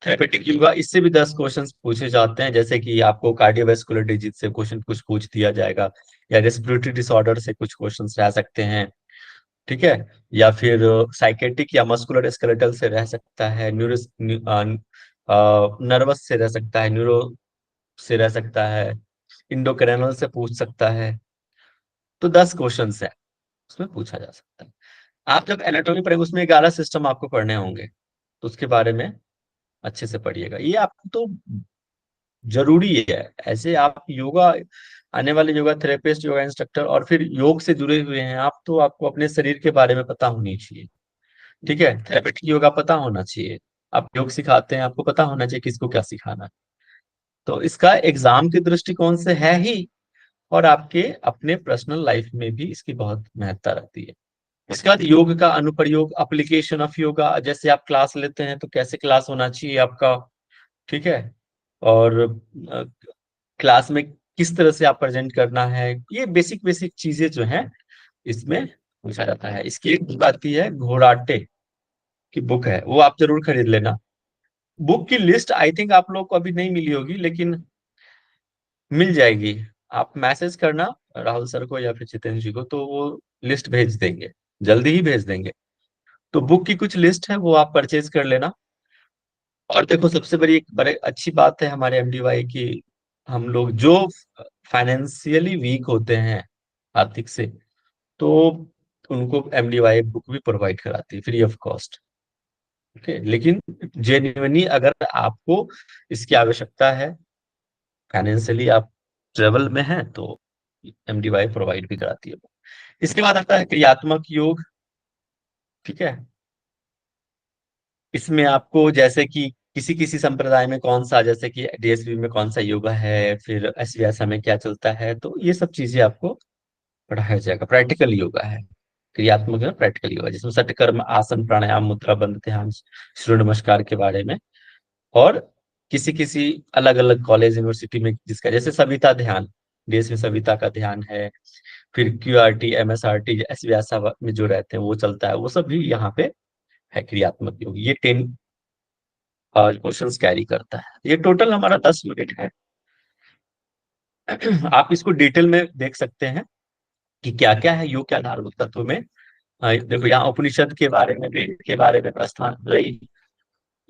A: थेरेपेटिक योगा। इससे भी 10 क्वेश्चंस पूछे जाते हैं, जैसे कि आपको कार्डियोवैस्कुलर डिजीज से क्वेश्चन कुछ पूछ दिया जाएगा, या रेस्पिरेटरी डिसऑर्डर से कुछ क्वेश्चंस रह सकते हैं। ठीक है, या फिर साइकेट्रिक या मस्कुलर स्केलेटल से रह सकता है, नर्वस से रह सकता है, न्यूरो से रह सकता है, इंडोक्राइनल से पूछ सकता है। तो 10 क्वेश्चंस है, उसमें पूछा जा सकता है। आप जब एनाटॉमी पढ़ेंगे उसमें 11 सिस्टम आपको पढ़ने होंगे, तो उसके बारे में अच्छे से पढ़िएगा। ये आपको तो जरूरी है। ऐसे आप योगा, आने वाले योगा थेरेपिस्ट, योगा इंस्ट्रक्टर और फिर योग से जुड़े हुए हैं आप, तो आपको अपने शरीर के बारे में पता होनी चाहिए। ठीक है, थेरेपेटिक योगा पता होना चाहिए। आप योग सिखाते हैं, आपको पता होना चाहिए किसको क्या सिखाना है। तो इसका एग्जाम के दृष्टिकोण से है ही, और आपके अपने पर्सनल लाइफ में भी इसकी बहुत महत्ता रहती है। इसके बाद योग का अनुप्रयोग, एप्लीकेशन ऑफ योगा। जैसे आप क्लास लेते हैं तो कैसे क्लास होना चाहिए आपका, ठीक है, और क्लास में किस तरह से आप प्रेजेंट करना है, ये बेसिक बेसिक चीजें जो हैं इसमें पूछा जाता है। इसकी एक बुक आती है, घोराटे की बुक है, वो आप जरूर खरीद लेना। बुक की लिस्ट आई थिंक आप लोग को अभी नहीं मिली होगी, लेकिन मिल जाएगी। आप मैसेज करना राहुल सर को या फिर जितेंद्र जी को, तो वो लिस्ट भेज देंगे, जल्दी ही भेज देंगे। तो बुक की कुछ लिस्ट है, वो आप परचेज कर लेना। और देखो, सबसे बड़ी एक बड़ी अच्छी बात है हमारे एमडीवाई की, हम लोग जो फाइनेंशियली वीक होते हैं आर्थिक से, तो उनको एमडीवाई बुक भी प्रोवाइड कराती है फ्री ऑफ कॉस्ट। ओके, लेकिन जेन्युइनली अगर आपको इसकी आवश्यकता है, फाइनेंशियली आप ट्रेवल में हैं, तो एमडीवाई प्रोवाइड भी कराती है। इसके बाद आता है क्रियात्मक योग। ठीक है, इसमें आपको जैसे कि किसी किसी संप्रदाय में कौन सा, जैसे कि डीएसबी में कौन सा योगा है, फिर एसवीएसए में क्या चलता है, तो ये सब चीजें आपको पढ़ाया जाएगा। प्रैक्टिकल योगा है, क्रियात्मक है, प्रैक्टिकल योगा, जिसमें सटकर्म, आसन, प्राणायाम, मुद्रा बंध, ध्यान, सूर्य नमस्कार के बारे में। और किसी किसी अलग अलग कॉलेज यूनिवर्सिटी में जिसका, जैसे सविता ध्यान, देश में सविता का ध्यान है, फिर क्यूआरटी, एमएसआरटी, एसवीएसए में जो रहते हैं वो चलता है, वो सब भी यहाँ पे है। क्रियात्मक योग ये 10 क्वेश्चंस कैरी करता है। ये टोटल हमारा 10 यूनिट है। आप इसको डिटेल में देख सकते हैं कि क्या क्या है योग के आधारभूत तत्व में। देखो, यहाँ उपनिषद के बारे में, वेद के बारे में, प्रस्थान त्रयी,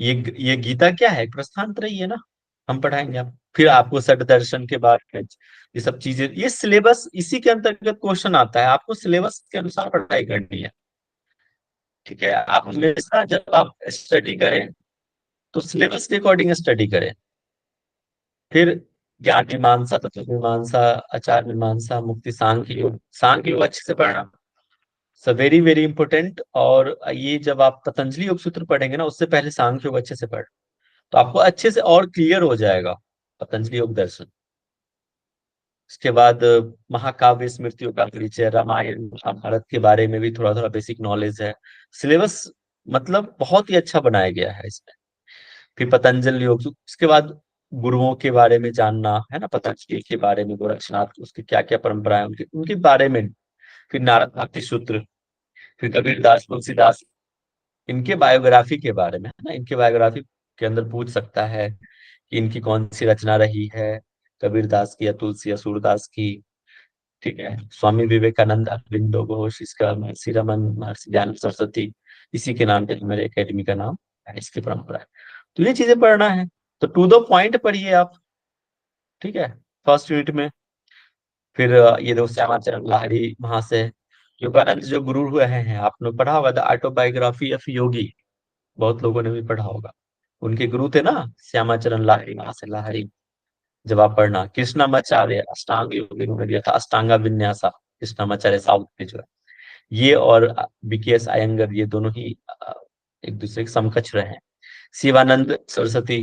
A: ये गीता क्या है, प्रस्थान त्रयी है ना, हम पढ़ाएंगे आप। फिर आपको सठ दर्शन के बारे में, ये सब चीजें, ये सिलेबस इसी के अंतर्गत क्वेश्चन आता है, आपको सिलेबस के अनुसार पढ़ाई करनी है। ठीक है, आप हमेशा जब आप स्टडी करें तो सिलेबस के अकॉर्डिंग स्टडी करें। फिर ज्ञान मीमांसा, तत्व मीमांसा, आचार मीमांसा, मुक्ति, सांख्य योग अच्छे से पढ़ना, सो वेरी वेरी इंपॉर्टेंट। और ये जब आप पतंजलि योग सूत्र पढ़ेंगे ना, उससे पहले सांख्य योग अच्छे से पढ़, तो आपको अच्छे से और क्लियर हो जाएगा पतंजलि योग दर्शन। उसके बाद महाकाव्य स्मृतियों का परिचय, रामायण महाभारत के बारे में भी थोड़ा थोड़ा बेसिक नॉलेज है। सिलेबस मतलब बहुत ही अच्छा बनाया गया है इसमें। फिर पतंजलि योग, उसके बाद गुरुओं के बारे में जानना है ना, पतंजलि के बारे में, गोरक्षनाथ, उसकी क्या क्या परंपराएं, उनके उनके बारे में। फिर नारद भक्ति सूत्र, फिर कबीरदास, तुलसीदास, इनके बायोग्राफी के बारे में है ना, इनके बायोग्राफी के अंदर पूछ सकता है कि इनकी कौन सी रचना रही है, कबीरदास की या तुलसी या सूरदास की। ठीक है, स्वामी विवेकानंद, अरविंदो घोष, इसका महर्षि रमन, महर्षि ज्ञान सरस्वती, इसी के नाम पे मेरे एकेडमी का नाम है, इसकी परंपरा है। तो ये चीजें पढ़ना है, तो टू द पॉइंट पढ़िए आप। ठीक है, फर्स्ट यूनिट में। फिर ये दो श्यामाचरण लाहिड़ी महाशय, योगानंद जो गुरु हुए हैं, आपने पढ़ा होगा द ऑटोबायोग्राफी ऑफ योगी, बहुत लोगों ने भी पढ़ा होगा। उनके गुरु थे ना श्यामाचरण लाहिड़ी महाशय, लाहिड़ी। जब आप पढ़ना, कृष्णामाचार्य अष्टांग योग इन्होंने दिया था, अष्टांगा विन्यासा, कृष्णामाचार्य साउथ में जो है, ये और बीकेएस अयंगर, ये दोनों ही एक दूसरे के समकक्ष रहे हैं। शिवानंद सरस्वती,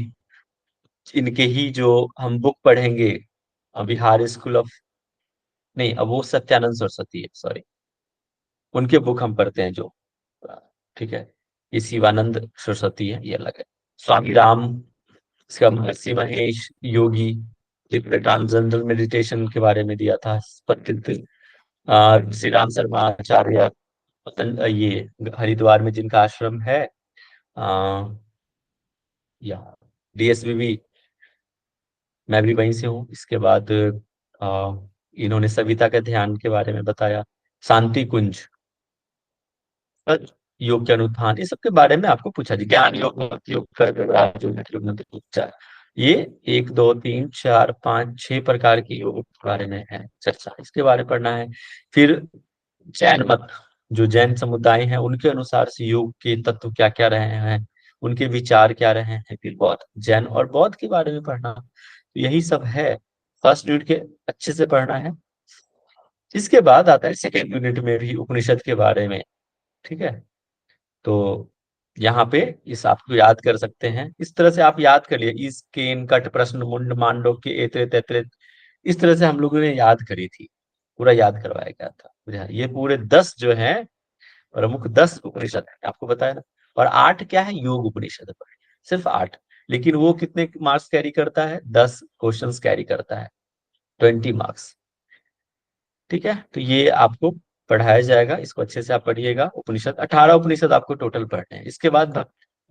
A: इनके ही जो हम बुक पढ़ेंगे, बिहार स्कूल ऑफ नहीं, अब वो सत्यानंद सरस्वती है, सॉरी, उनके बुक हम पढ़ते हैं जो, ठीक है। ये शिवानंद सरस्वती है, ये अलग है। स्वामी राम, इसका महर्षि महेश योगी, जिसने ट्रांसेंडेंटल मेडिटेशन के बारे में दिया था, पंडित श्री राम शर्मा आचार्य, ये हरिद्वार में जिनका आश्रम है, या डीएसबीबी, मैं भी वहीं से हूँ। इसके बाद इन्होंने सविता के ध्यान के बारे में बताया, शांति कुंज, योग के अनुत्थान, इस सब के बारे में आपको पूछा जी, ज्ञान योग, भक्ति योग, कर्म योग, राजयोग, योग, योग, उपचार, ये 1 2 3 4 5 6 प्रकार की योग के बारे में है चर्चा, इसके बारे में पढ़ना है। फिर जैन मत, जो जैन समुदाय है, उनके अनुसार से योग के तत्व क्या क्या रहे हैं, उनके विचार क्या रहे हैं। फिर बौद्ध, जैन और बौद्ध के बारे में पढ़ना, तो यही सब है। फर्स्ट यूनिट के अच्छे से पढ़ना है। इसके बाद आता है सेकेंड यूनिट में भी उपनिषद के बारे में, ठीक है। तो यहाँ पे इस आपको याद कर सकते हैं, इस तरह से आप याद कर लिए, इस केन कट प्रश्न मुंड मांडो के एतरे तेतरे, इस तरह से हम लोगों ने याद करी थी, पूरा याद करवाया गया था। ये पूरे 10 जो है प्रमुख 10 उपनिषद है, आपको बताया ना। और 8 क्या है, योग उपनिषद, सिर्फ 8, लेकिन वो कितने मार्क्स कैरी करता है, 10 क्वेश्चंस कैरी करता है, 20 मार्क्स, ठीक है। तो ये आपको पढ़ाया जाएगा, इसको अच्छे से आप पढ़िएगा। उपनिषद 18 उपनिषद आपको टोटल पढ़ने हैं। इसके बाद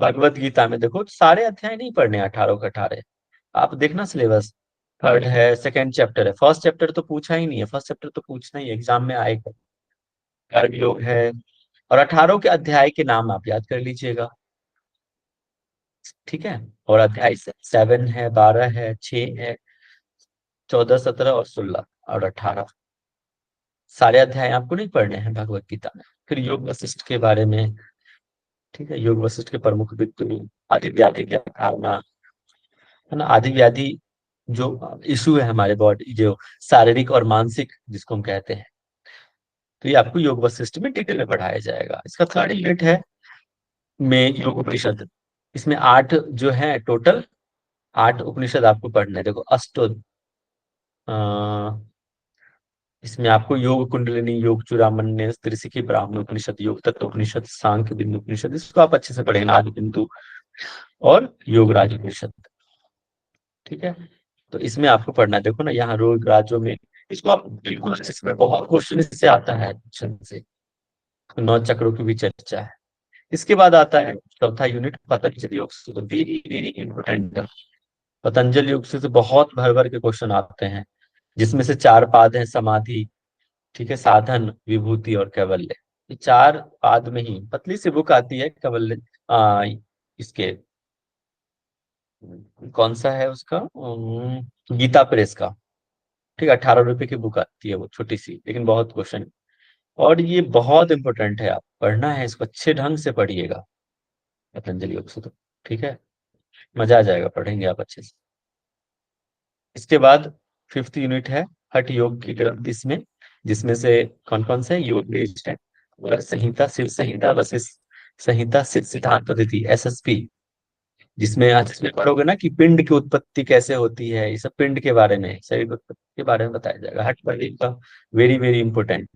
A: भगवत गीता में देखो, सारे अध्याय नहीं पढ़ने 18 के 18, आप देखना सिलेबस, थर्ड है, सेकंड चैप्टर है, फर्स्ट चैप्टर तो पूछा ही नहीं है, फर्स्ट चैप्टर तो पूछना ही एग्जाम में आएगा। कर्म योग है, और 18 के अध्याय के नाम आप याद कर लीजिएगा, ठीक है। और अध्याय 7 है, 12 है, 6 है, 14 17 और 16 और 18, सारे अध्याय आपको नहीं पढ़ने हैं भगवत गीता में। फिर योग वशिष्ठ के बारे में, ठीक है, योग वशिष्ठ के प्रमुख विद्वान, आदि व्याधि क्या धारणा है ना, आदि व्याधि जो इशू है हमारे बॉडी, जो शारीरिक और मानसिक जिसको हम कहते हैं, तो ये आपको योग वशिष्ठ में डिटेल में पढ़ाया जाएगा। इसका थर्ड यूनिट है में योग उपनिषद, इसमें 8 जो है टोटल, 8 उपनिषद आपको पढ़ना है। देखो अष्टो, इसमें आपको योग कुंडलिनी, योग चूड़ामणि, त्रिशिखी, ब्राह्मण उपनिषद, योग तत्व उपनिषद, सांख्य बिंदु उपनिषद, इसको आप अच्छे से पढ़ेंगे, आदि बिंदु और योगराज उपनिषद, ठीक है। तो इसमें आपको पढ़ना है, देखो ना यहाँ रोग राज्यों में, इसको आप बिल्कुल, इसमें बहुत क्वेश्चन इससे आता है, क्वेश्चन से 9 चक्रों की भी चर्चा है। इसके बाद आता है चौथा यूनिट, पतंजलि योग सूत्र, वेरी वेरी इंपोर्टेंट। पतंजलि योग से बहुत भर भर के क्वेश्चन आते हैं, जिसमें से 4 पाद हैं, समाधि, ठीक है, साधन, विभूति और कैवल्य। ये 4 पाद में ही पतली सी बुक आती है कैवल्य, इसके कौन सा है उसका, गीता प्रेस का, ठीक है, 18 रुपए की बुक आती है वो, छोटी सी, लेकिन बहुत क्वेश्चन, और ये बहुत इंपॉर्टेंट है, आप पढ़ना है इसको, अच्छे ढंग से पढ़िएगा पतंजलि योग सूत्र, ठीक है, मजा आ जाएगा, पढ़ेंगे आप अच्छे से। इसके बाद 5th यूनिट है हठ योग की ग्रंथ, इसमें जिसमें से कौन कौन से योग बेस्ड है, वर संहिता, शिव संहिता, वशिष्ठ संहिता, सिद्ध सिद्धांत पद्धति, एसएसपी, जिसमें आज इसमें पढ़ोगे ना कि पिंड की उत्पत्ति कैसे होती है, ये सब पिंड के बारे में, शरीर की उत्पत्ति के बारे में बताया जाएगा। हठ प्रदीप का वेरी वेरी इंपॉर्टेंट,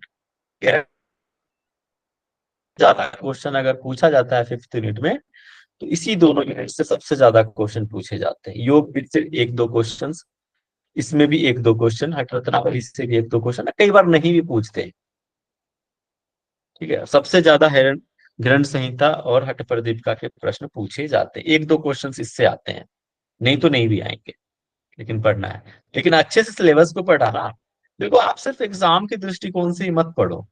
A: ज्यादा क्वेश्चन अगर पूछा जाता है 5th यूनिट में, तो इसी दोनों यूनिट से सबसे ज्यादा क्वेश्चन पूछे जाते हैं। योग विद से 1 2 क्वेश्चन, इसमें भी 1 2 क्वेश्चन, हठ रत्नावली से भी 1 2 क्वेश्चन, कई बार नहीं भी पूछते, ठीक है। सबसे ज्यादा हिरण ग्रंथ संहिता और हठ प्रदीपिका के प्रश्न पूछे जाते हैं, 1 2 क्वेश्चन इससे आते हैं, नहीं तो नहीं भी आएंगे, लेकिन पढ़ना है, लेकिन अच्छे से सिलेबस को पढ़ाना। देखो आप सिर्फ एग्जाम के दृष्टिकोण से ही मत पढ़ो,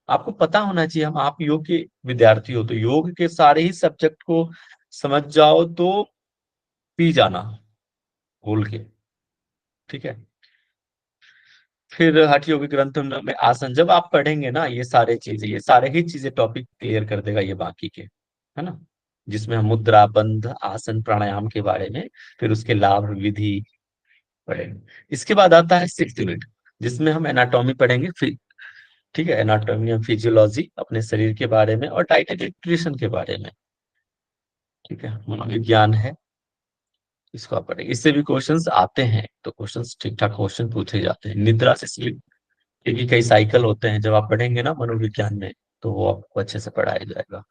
A: आपको पता होना चाहिए, हम आप योग के विद्यार्थी हो तो योग के सारे ही सब्जेक्ट को समझ जाओ तो पी जाना घोल के, ठीक है। फिर हठ योगी ग्रंथ में आसन, जब आप पढ़ेंगे ना ये सारे चीजें, ये सारे ही चीजें टॉपिक क्लियर कर देगा ये बाकी के, है ना, जिसमें हम मुद्रा, बंध, आसन, प्राणायाम के बारे में, फिर उसके लाभ विधि पढ़ेंगे। इसके बाद आता है 6th यूनिट, जिसमें हम एनाटॉमी पढ़ेंगे, फिर ठीक है, एनाटॉमी एंड फिजियोलॉजी, अपने शरीर के बारे में, और डाइट एंड न्यूट्रिशन के बारे में, ठीक है, मनोविज्ञान है, इसको आप पढ़ेंगे। इससे भी क्वेश्चंस आते हैं, तो क्वेश्चंस ठीक ठाक क्वेश्चन पूछे जाते हैं। निद्रा से स्लीप, क्योंकि कई साइकिल होते हैं, जब आप पढ़ेंगे ना मनोविज्ञान में तो वो आपको अच्छे से पढ़ाया जाएगा।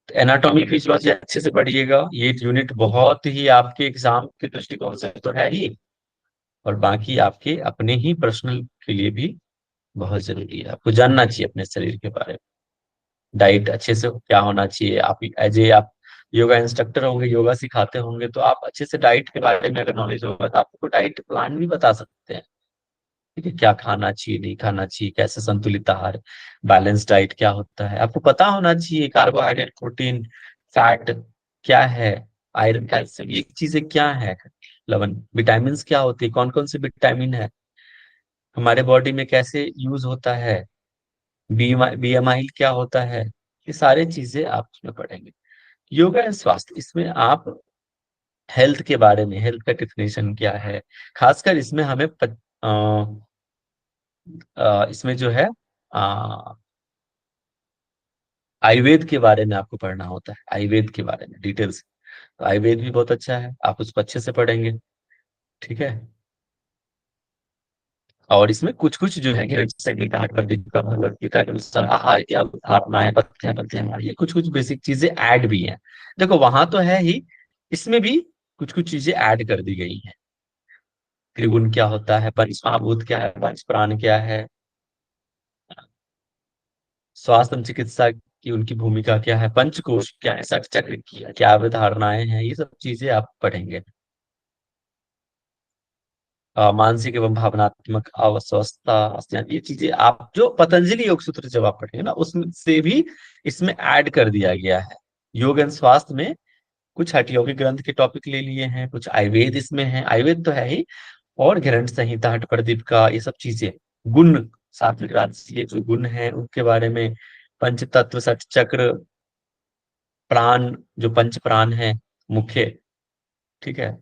A: तो एनाटॉमी फिजियोलॉजी अच्छे से पढ़िएगा, ये यूनिट बहुत ही आपके एग्जाम के दृष्टिकोण से तो है ही, और बाकी आपके अपने ही पर्सनल के लिए भी बहुत जरूरी है। आपको जानना चाहिए अपने शरीर के बारे में, डाइट अच्छे से क्या होना चाहिए। आप एज ए आप योगा इंस्ट्रक्टर होंगे, योगा सिखाते होंगे, तो आप अच्छे से डाइट के बारे में अगर नॉलेज होगा तो आपको डाइट प्लान भी बता सकते हैं। ठीक है, क्या खाना चाहिए, नहीं खाना चाहिए, कैसे संतुलित आहार, बैलेंस डाइट क्या होता है, आपको पता होना चाहिए। कार्बोहाइड्रेट, प्रोटीन, फैट क्या है, आयरन, कैल्शियम, ये चीजें क्या है, लवण, विटामिन क्या होती है, कौन कौन से विटामिन है, हमारे बॉडी में कैसे यूज होता है, बीएमआई क्या होता है, ये सारी चीजें आप उसमें पढ़ेंगे। योगा एंड स्वास्थ्य, इसमें आप हेल्थ के बारे में, हेल्थ का डेफिनेशन क्या है, खासकर इसमें हमें इसमें जो है आयुर्वेद के बारे में आपको पढ़ना होता है, आयुर्वेद के बारे में डिटेल्स। तो आयुर्वेद भी बहुत अच्छा है, आप उसको अच्छे से पढ़ेंगे। ठीक है, और इसमें कुछ कुछ जो है कि संगीता, भगवद गीता के अनुसार आहार क्या धारणाएं, पथ्य पथ्य, ये कुछ कुछ बेसिक चीजें ऐड भी हैं। देखो वहां तो है ही, इसमें भी कुछ कुछ चीजें ऐड कर दी गई हैं। त्रिगुण क्या होता है, पंच महाभूत क्या है, पंच प्राण क्या है, स्वास्थ्य एवं चिकित्सा की उनकी भूमिका क्या है, पंचकोश क्या है, सठ चक्र की क्या अवधारणाएं हैं, ये सब चीजें आप पढ़ेंगे। मानसिक एवं भावनात्मक अस्वस्थता, ये चीजें आप जो पतंजलि योग सूत्र जब आप पढ़ेंगे ना, उसमें से भी इसमें ऐड कर दिया गया है। योग एवं स्वास्थ्य में कुछ हठयोगी ग्रंथ के टॉपिक ले लिए हैं, कुछ आयुर्वेद इसमें है, आयुर्वेद तो है ही, और ग्रंथ संहिता, हठ प्रदीप का, ये सब चीजें, गुण, सात्विक राजसी, ये जो गुण है उनके बारे में, पंच तत्व, सठ चक्र, प्राण, जो पंच प्राण है मुख्य, ठीक है,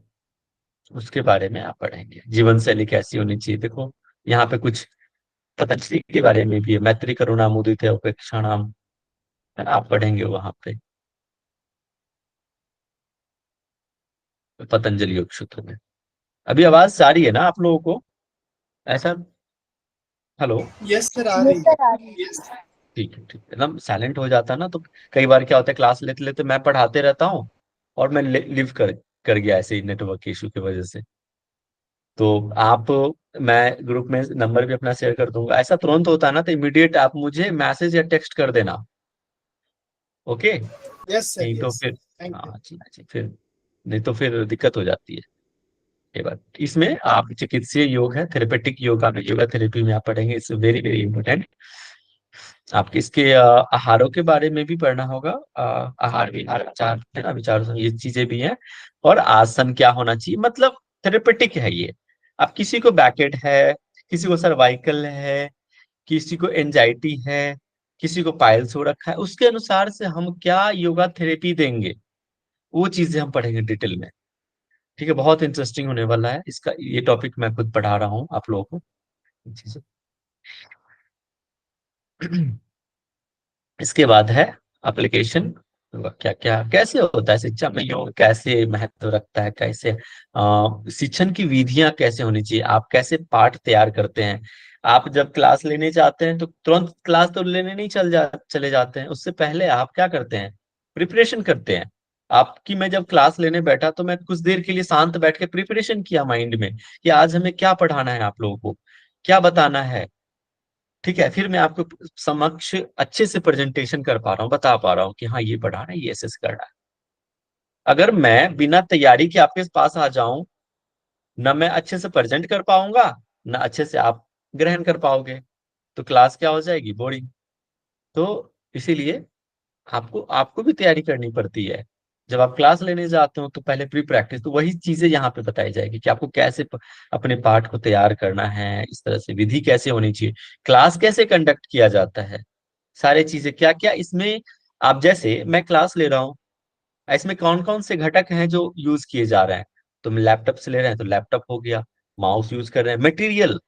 A: उसके बारे में आप पढ़ेंगे। जीवन शैली कैसी होनी चाहिए, देखो यहाँ पे कुछ पतंजलि के बारे में भी है, मैत्री करुणा मुदित है उपेक्षा नाम, आप पढ़ेंगे वहां पे पतंजलि योग सूत्र में। अभी आवाज आ रही है ना आप लोगों को, ऐसा? हेलो?
D: यस सर, आ रही है।
A: ठीक है, ठीक है, एकदम साइलेंट हो जाता ना तो कई बार क्या होता है, क्लास लेते लेते मैं पढ़ाते रहता हूँ और मैं लिव कर गया ऐसे ही नेटवर्क इशू की वजह से। तो आप, मैं ग्रुप में नंबर भी अपना शेयर कर दूंगा, ऐसा तुरंत होता है ना तो इमीडिएट आप मुझे मैसेज या टेक्स्ट कर देना। ओके,
D: यस सर,
A: नहीं तो
D: यस।
A: फिर,
D: थैंक यू।
A: हाँ जी, हाँ जी, फिर नहीं तो फिर दिक्कत हो जाती है। ये बात, इसमें आप चिकित्सीय योग है, थेरेपेटिक योगा में, योगा थेरेपी में आप पढ़ेंगे, इट्स वेरी वेरी इंपॉर्टेंट। आपके इसके आहारों के बारे में भी पढ़ना होगा, आहार विहार विचार है ना, विचार, ये चीजें भी हैं, और आसन क्या होना चाहिए, मतलब थेरेपेटिक है ये। अब किसी को बैकेट है, किसी को सर्वाइकल है, किसी को एंजाइटी है, किसी को पाइल्स हो रखा है, उसके अनुसार से हम क्या योगा थेरेपी देंगे, वो चीजें हम पढ़ेंगे डिटेल में। ठीक है, बहुत इंटरेस्टिंग होने वाला है इसका, ये टॉपिक मैं खुद पढ़ा रहा हूँ आप लोगों को, ये चीजें। इसके बाद है एप्लीकेशन, क्या क्या कैसे होता है शिक्षा में योग, कैसे महत्व रखता है, कैसे शिक्षण की विधियां कैसे होनी चाहिए, आप कैसे पाठ तैयार करते हैं। आप जब क्लास लेने जाते हैं तो तुरंत क्लास तो लेने नहीं चले जाते हैं, उससे पहले आप क्या करते हैं, प्रिपरेशन करते हैं। आपकी, मैं जब क्लास लेने बैठा तो मैं कुछ देर के लिए शांत बैठ के प्रिपरेशन किया माइंड में कि आज हमें क्या पढ़ाना है, आप लोगों को क्या बताना है। ठीक है, फिर मैं आपको समक्ष अच्छे से प्रेजेंटेशन कर पा रहा हूँ, बता पा रहा हूँ कि हाँ ये पढ़ाना है, ये ऐसे से करना है। अगर मैं बिना तैयारी के आपके पास आ जाऊं, ना मैं अच्छे से प्रेजेंट कर पाऊंगा, ना अच्छे से आप ग्रहण कर पाओगे, तो क्लास क्या हो जाएगी, बोरिंग। तो इसीलिए आपको आपको भी तैयारी करनी पड़ती है। जब आप क्लास लेने जाते हो तो पहले प्री प्रैक्टिस, तो वही चीजें यहाँ पे बताई जाएगी कि आपको कैसे अपने पाठ को तैयार करना है, इस तरह से विधि कैसे होनी चाहिए, क्लास कैसे कंडक्ट किया जाता है, सारी चीजें क्या क्या इसमें। आप जैसे मैं क्लास ले रहा हूँ, इसमें कौन कौन से घटक हैं जो यूज किए जा रहे हैं, तो हम लैपटॉप से ले रहे हैं तो लैपटॉप हो गया, माउस यूज कर रहे हैं, मटेरियल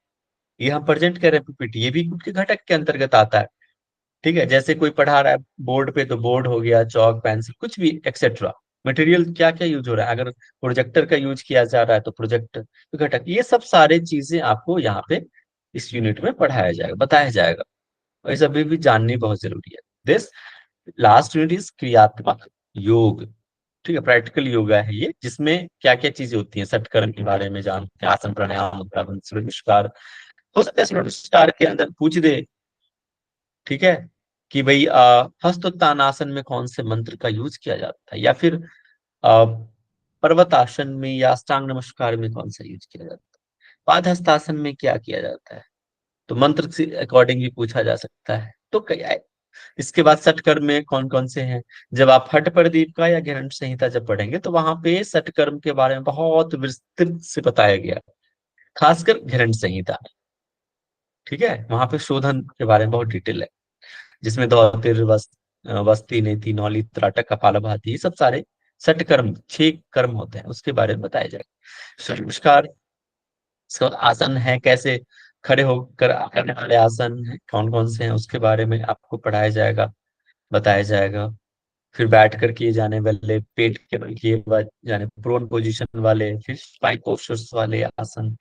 A: ये हम प्रेजेंट कर रहे हैं पीपीटी, ये भी उनके घटक के अंतर्गत आता है। ठीक है, जैसे कोई पढ़ा रहा है बोर्ड पे तो बोर्ड हो गया, चौक पेंसिल कुछ भी एक्सेट्रा, मटेरियल क्या क्या यूज हो रहा है, अगर प्रोजेक्टर का यूज किया जा रहा है तो प्रोजेक्टर तो घटक, ये सब सारे चीजें आपको यहाँ पे इस यूनिट में पढ़ाया जाएगा, बताया जाएगा। और ये सभी भी जाननी बहुत जरूरी है। दिस लास्ट यूनिट इज क्रियात्मक योग। ठीक है, प्रैक्टिकल योगा है ये, जिसमें क्या क्या चीजें होती हैं, सटकर्म के बारे में जानते हैं, आसन प्राणायाम मुद्रा बंध सूर्य नमस्कार। हो सकता है सूर्य नमस्कार के अंदर पूछ दे, ठीक है, कि भाई हस्तोत्तानासन में कौन से मंत्र का यूज किया जाता है, या फिर पर्वतासन में या अष्टांग नमस्कार में कौन सा यूज किया जाता है, पादहस्तासन में क्या किया जाता है। तो मंत्र से अकॉर्डिंग भी पूछा जा सकता है। तो क्या है, इसके बाद सटकर्म में कौन कौन से हैं। जब आप हठ प्रदीप का या गृहण संहिता जब पढ़ेंगे तो वहां पे सटकर्म के बारे में बहुत विस्तृत से बताया गया, खासकर गृहण संहिता में। ठीक है, वहां पे शोधन के बारे में बहुत डिटेल है, जिसमें धौतिर वस्ती नेति नौली त्राटक कपालभाति, ये सब सारे सटकर्म 6 कर्म होते हैं, उसके बारे में बताया जाएगा। सूर्य नमस्कार आसन है, कैसे खड़े होकर करने वाले आसन है कौन कौन से हैं, उसके बारे में आपको पढ़ाया जाएगा, बताया जाएगा। फिर बैठ कर किए जाने वाले, पेट के बल किए जाने प्रोन पोजीशन वाले, फिर स्पाइन पोस्चर्स वाले आसन,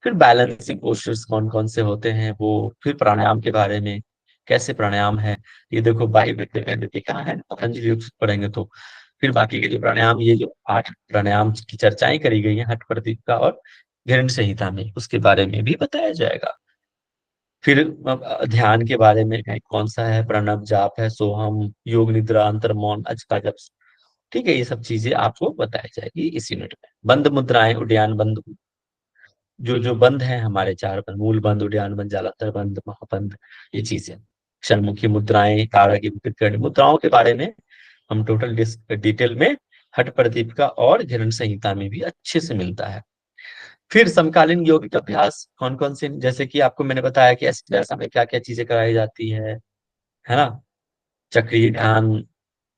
A: फिर बैलेंसिंग पोस्चर्स कौन कौन से होते हैं वो, फिर प्राणायाम के बारे में, कैसे प्राणायाम है। ये देखो बाई कहाँ है, पतंजलि योग पढ़ेंगे तो। फिर बाकी के जो प्राणायाम, ये जो 8 प्राणायाम की चर्चाएं करी गई हैं हठ प्रदीप का और गृहण संहिता में, उसके बारे में भी बताया जाएगा। फिर ध्यान के बारे में है, कौन सा है, प्रणव जाप है, सोहम, योग निद्रा, अंतर मौन, अजका जप। ठीक है, ये सब चीजें आपको बताई जाएगी इस यूनिट में। बंद मुद्राएं, उड्डयन बंद, जो जो बंद है हमारे 4 बंद, मूल बंद, उड्डयन बंद, जालंधर बंद, महाबंद, ये चीजें। षणमुखी मुद्राएं, तारकी विकृत मुद्राओं के बारे में हम टोटल डिटेल में हठ प्रदीप का और गृहण संहिता में भी अच्छे से मिलता है। फिर समकालीन यौगिक अभ्यास कौन कौन से, जैसे कि आपको मैंने बताया कि ऐसा में क्या क्या चीजें कराई जाती है ना। चक्रीय ध्यान,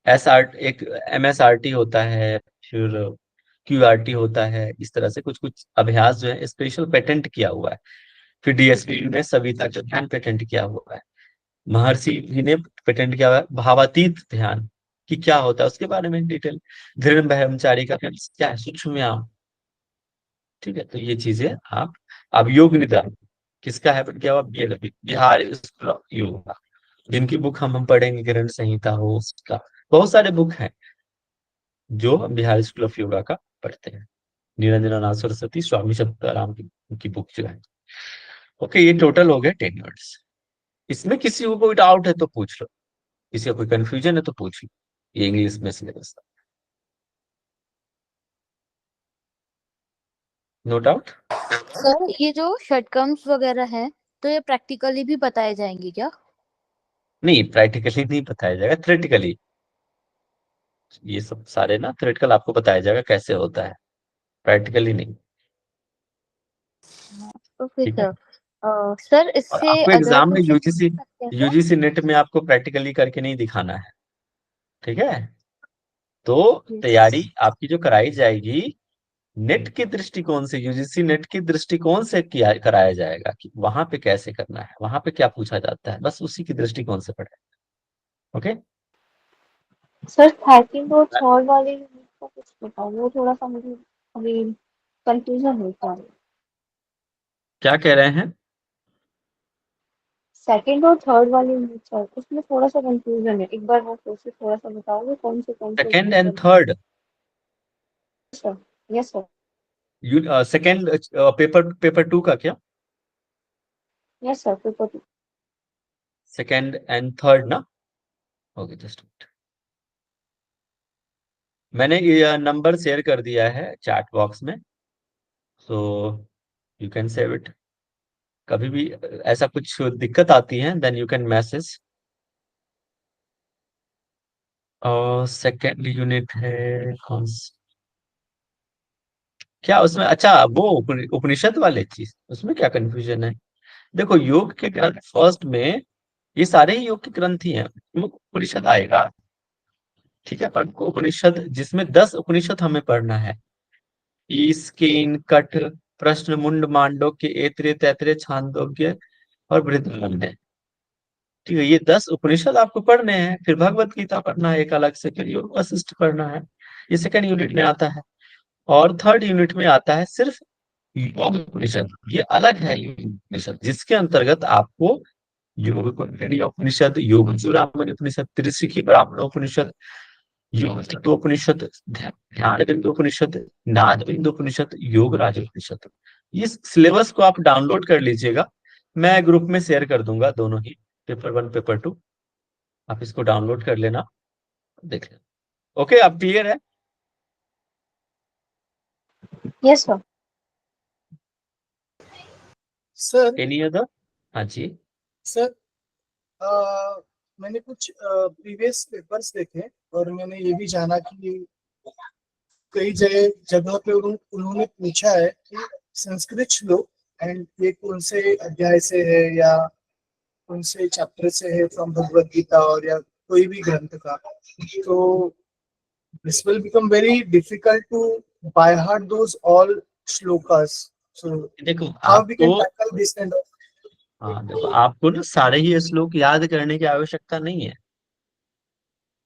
A: एक MSRT होता है, फिर QRT होता है, इस तरह से कुछ कुछ अभ्यास जो है स्पेशल पेटेंट किया हुआ है। फिर DSP ने सविता जो ध्यान पेटेंट किया हुआ है, महर्षि जी ने पेटेंट किया हुआ है भावातीत ध्यान कि क्या होता है, उसके बारे में डिटेल। दृढ़ ब्रह्मचारी का क्या है, सूक्ष्म व्यायाम। ठीक है, तो ये चीजें आप, अब योग निद्रा किसका है क्या हुआ, बिहार स्कूल ऑफ योगा, जिनकी बुक हम पढ़ेंगे, गृहण संहिता हो उसका, बहुत सारे बुक हैं जो हम बिहार स्कूल ऑफ योगा का पढ़ते हैं। निरंजनाथ सरस्वती, स्वामी शब्दाराम की बुक जो है। ओके, ये टोटल हो गए 10 यूनिट्स। इसमें किसी को कोई डाउट है तो पूछ लो, किसी को कोई कंफ्यूजन है तो पूछ लो। ये इंग्लिश में सिलेबस, नो डाउट।
E: सर ये जो षटकर्म्स वगैरह है तो ये प्रैक्टिकली भी बताए जाएंगे क्या?
A: नहीं, प्रैक्टिकली नहीं बताया जाएगा, थ्योरेटिकली। ये सब सारे ना थ्योरेटिकल आपको बताया जाएगा कैसे होता है, प्रैक्टिकली नहीं।
E: ओके
A: ठीक है,
E: सर। सर
A: और
E: इससे
A: आपको
E: अदर
A: एग्जाम में
E: क्वेश्चन
A: यूजीसी
E: सकते हैं क्या?
A: यूजीसी नेट में आपको प्रैक्टिकली करके नहीं दिखाना है। ठीक है, तो तैयारी आपकी जो कराई जाएगी नेट के दृष्टिकोण से, यूजीसी नेट के दृष्टिकोण से किया कराया जाएगा कि वहां पे कैसे करना है, वहां पे क्या पूछा जाता है, बस उसी के दृष्टिकोण से पढ़े। ओके,
G: सर सेकंड और थर्ड वाले यूनिट का कुछ बताओ, वो थोड़ा सा मुझे अभी कंफ्यूजन होता है।
A: क्या कह रहे हैं।
G: सेकंड और थर्ड वाले यूनिट सर, उसमें थोड़ा सा कंफ्यूजन है, एक बार वो प्रोसेस थोड़ा सा बताओगे कौन से
A: सेकेंड एंड
G: मतलब।
A: Third,
G: sir yes sir.
A: Second paper 2 का क्या,
G: yes sir paper 2।
A: Second and third ना। ओके, जस्ट मैंने ये नंबर शेयर कर दिया है चैट बॉक्स में, so you can save it. कभी भी ऐसा कुछ दिक्कत आती है देन यू कैन मैसेज। और सेकेंड यूनिट है कौन क्या उसमें, अच्छा वो उपनिषद वाले चीज, उसमें क्या कंफ्यूजन है। देखो योग के ग्रंथ फर्स्ट में, ये सारे ही योग के ग्रंथ ही हैं, उपनिषद आएगा। ठीक है, पर उपनिषद जिसमें 10 उपनिषद हमें पढ़ना है, ईस्केन कठ, प्रश्न मुंड मांडोक्य, ऐत्रेय तैत्रेय छांदोग्य और बृहदारण्यक। ठीक है, ये 10 उपनिषद आपको पढ़ने हैं। फिर भगवत गीता पढ़ना है एक अलग से, फिर योग वशिष्ठ पढ़ना है, ये सेकंड यूनिट में आता है। और थर्ड यूनिट में आता है सिर्फ योग उपनिषद, ये अलग है योग उपनिषद, जिसके अंतर्गत आपको योग उपनिषद, योग चूड़ामणि उपनिषद, त्रिशिखी ब्राह्मण उपनिषद, योग तत्व उपनिषद, ध्यान बिंदु उपनिषद, नाद बिंदु उपनिषद, योग राज उपनिषद, इस सिलेबस को आप डाउनलोड कर लीजिएगा। मैं ग्रुप में शेयर कर दूंगा दोनों ही, पेपर 1 पेपर 2, आप इसको डाउनलोड कर लेना, देख लेना। ओके, अब क्लियर है?
G: Yes sir.
D: Sir
A: any other? हाँ जी।
D: सर मैंने कुछ प्रीवियस पेपर्स देखे और मैंने ये भी जाना कि कई जगह पे उन्होंने पूछा है कि संस्कृत श्लोक एंड ये कौन से अध्याय से है या कौन से चैप्टर से है फ्रॉम भगवत गीता और या कोई भी ग्रंथ का, तो this will become very difficult to by heart those all shlokas. So
A: देखो
D: how we can
A: आपको,
D: tackle this kind of.
A: हाँ देखो, आपको ना सारे ही श्लोक याद करने की आवश्यकता नहीं है।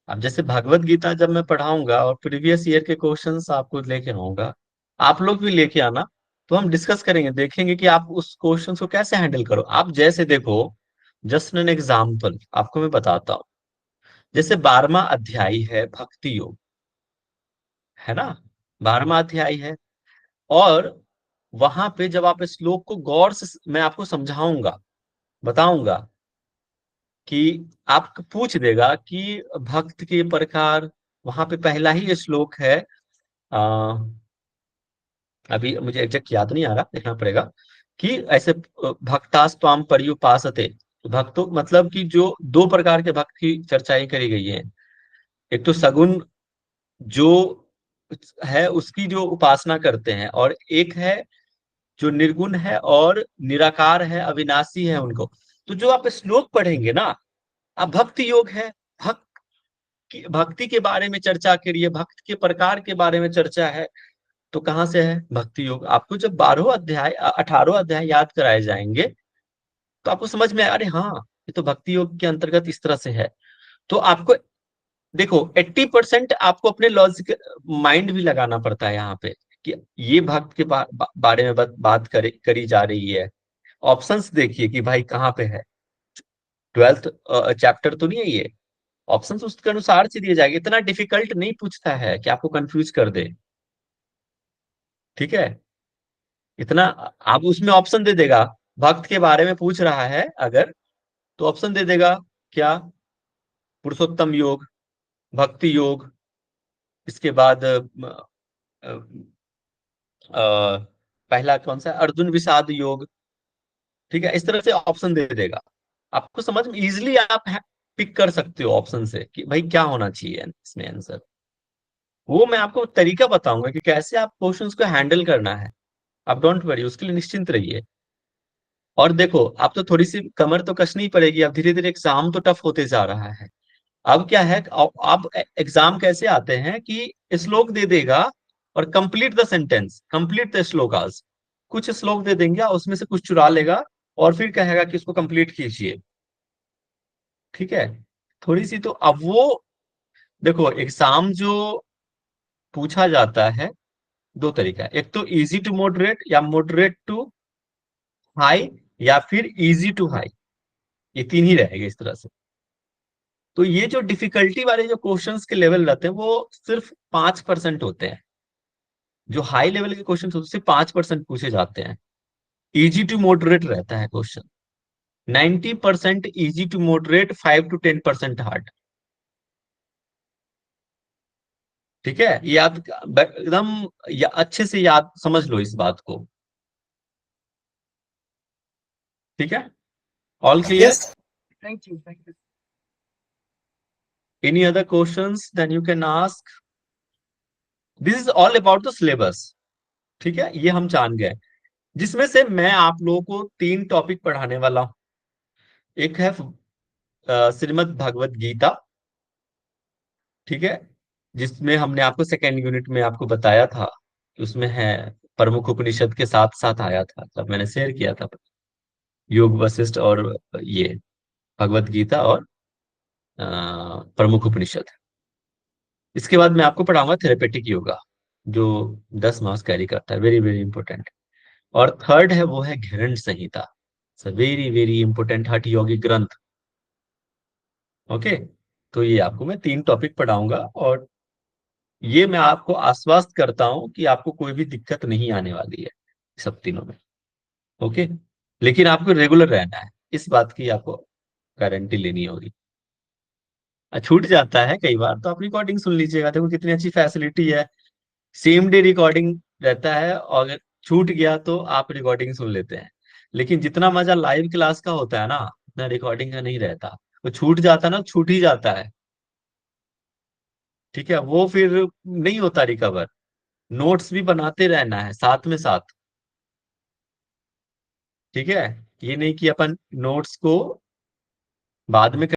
A: अब जैसे भगवत गीता जब मैं पढ़ाऊंगा और प्रीवियस ईयर के क्वेश्चंस आपको लेके आऊंगा, आप लोग भी लेके आना, तो हम डिस्कस करेंगे, देखेंगे कि आप उस क्वेश्चन को कैसे हैंडल करो। आप जैसे देखो, जस्ट एन एग्जाम्पल आपको मैं बताता हूँ। जैसे 12वां अध्याय है भक्ति योग, है ना, 12वां अध्याय है, और वहां पे जब आप इस श्लोक को गौर से मैं आपको समझाऊंगा, बताऊंगा कि आप पूछ देगा कि भक्त के प्रकार, वहां पे पहला ही ये श्लोक है, आ, अभी मुझे एग्जैक्ट याद नहीं आ रहा, देखना पड़ेगा, कि ऐसे भक्तास्त्वाम पर्युपासते, भक्तों मतलब कि जो दो प्रकार के भक्त की चर्चाएं करी गई है। एक तो सगुण जो है उसकी जो उपासना करते हैं, और एक है जो निर्गुण है और निराकार है, अविनाशी है उनको। तो जो आप श्लोक पढ़ेंगे ना, अब भक्ति योग है, भक्त भक्ति के बारे में चर्चा करिए, भक्त के प्रकार के बारे में चर्चा है, तो कहाँ से है? भक्ति योग। आपको जब 12वां अध्याय 18वां अध्याय याद कराए जाएंगे, तो आपको समझ में आए, अरे हाँ, ये तो भक्ति योग के अंतर्गत इस तरह से है। तो आपको देखो 80% आपको अपने लॉजिक माइंड भी लगाना पड़ता है यहाँ पे, कि ये भक्त के बारे में बात करी जा रही है। ऑप्शंस देखिए कि भाई कहाँ पे है, 12th चैप्टर तो नहीं है ये, ऑप्शंस उसके अनुसार से दिए जाएंगे। इतना डिफिकल्ट नहीं पूछता है कि आपको कंफ्यूज कर दे, ठीक है? इतना, आप उसमें ऑप्शन दे देगा, भक्त के बारे में पूछ रहा है अगर, तो ऑप्शन दे देगा क्या, पुरुषोत्तम योग, भक्ति योग, इसके बाद पहला कौन सा है, अर्जुन विषाद योग, ठीक है? इस तरह से ऑप्शन दे देगा, आपको समझ में इजिली आप पिक कर सकते हो ऑप्शन से कि भाई क्या होना चाहिए इसमें आंसर। वो मैं आपको तरीका बताऊंगा कि कैसे आप क्वेश्चंस को हैंडल करना है। आप डोंट वरी, उसके लिए निश्चिंत रहिए। और देखो, आप तो थोड़ी सी कमर तो कसनी पड़ेगी, अब धीरे धीरे एग्जाम तो टफ होते जा रहा है। अब क्या है, अब एग्जाम कैसे आते हैं कि श्लोक दे देगा और complete the sentence, complete the shlokas, कुछ श्लोक दे देंगे उसमें से कुछ चुरा लेगा और फिर कहेगा कि इसको कंप्लीट कीजिए, ठीक है? थोड़ी सी तो अब वो देखो, एग्जाम जो पूछा जाता है दो तरीका है, एक तो इजी टू मॉडरेट या मॉडरेट टू हाई, या फिर इजी टू हाई, ये तीन ही रहेगा इस तरह से। तो ये जो डिफिकल्टी वाले जो क्वेश्चंस के लेवल रहते हैं वो सिर्फ 5% होते हैं। जो हाई लेवल के क्वेश्चन होते हैं सिर्फ 5% पूछे जाते हैं। इजी टू मॉडरेट रहता है question, 90% easy to moderate, 5 to 10% hard, ठीक है? याद एकदम अच्छे से याद समझ लो इस बात को, ठीक है? All clear?
D: Yes. Thank you. Thank you.
A: Any other questions then you can ask. This is all about the syllabus, ठीक है? ये हम जान गए, जिसमें से मैं आप लोगों को 3 टॉपिक पढ़ाने वाला हूं। एक है श्रीमद् भगवत गीता, ठीक है, जिसमें हमने आपको सेकेंड यूनिट में आपको बताया था कि उसमें है प्रमुख उपनिषद के साथ साथ आया था, तब मैंने शेयर किया था, योग वशिष्ठ और ये भगवत गीता और प्रमुख उपनिषद। इसके बाद मैं आपको पढ़ाऊंगा थेरेपेटिक योगा, जो 10 मार्क्स कैरी करता है, वेरी वेरी इंपॉर्टेंट। और थर्ड है वो है घृण संहिता, वेरी वेरी इंपोर्टेंट हठ योगिक ग्रंथ। ओके, तो ये आपको मैं 3 टॉपिक पढ़ाऊंगा और ये मैं आपको आश्वस्त करता हूं कि आपको कोई भी दिक्कत नहीं आने वाली है सब तीनों में। ओके, लेकिन आपको रेगुलर रहना है, इस बात की आपको गारंटी लेनी होगी। छूट जाता है कई बार तो आप रिकॉर्डिंग सुन लीजिएगा, देखो कितनी अच्छी फैसिलिटी है, सेम डे रिकॉर्डिंग रहता है, और अगर छूट गया तो आप रिकॉर्डिंग सुन लेते हैं। लेकिन जितना मजा लाइव क्लास का होता है ना, उतना रिकॉर्डिंग का नहीं रहता। वो छूट जाता ना, छूट ही जाता है। ठीक है, वो फिर नहीं होता रिकवर। नोट्स भी बनाते रहना है साथ में साथ। ठीक है, ये नहीं कि अपन नोट्स को बाद में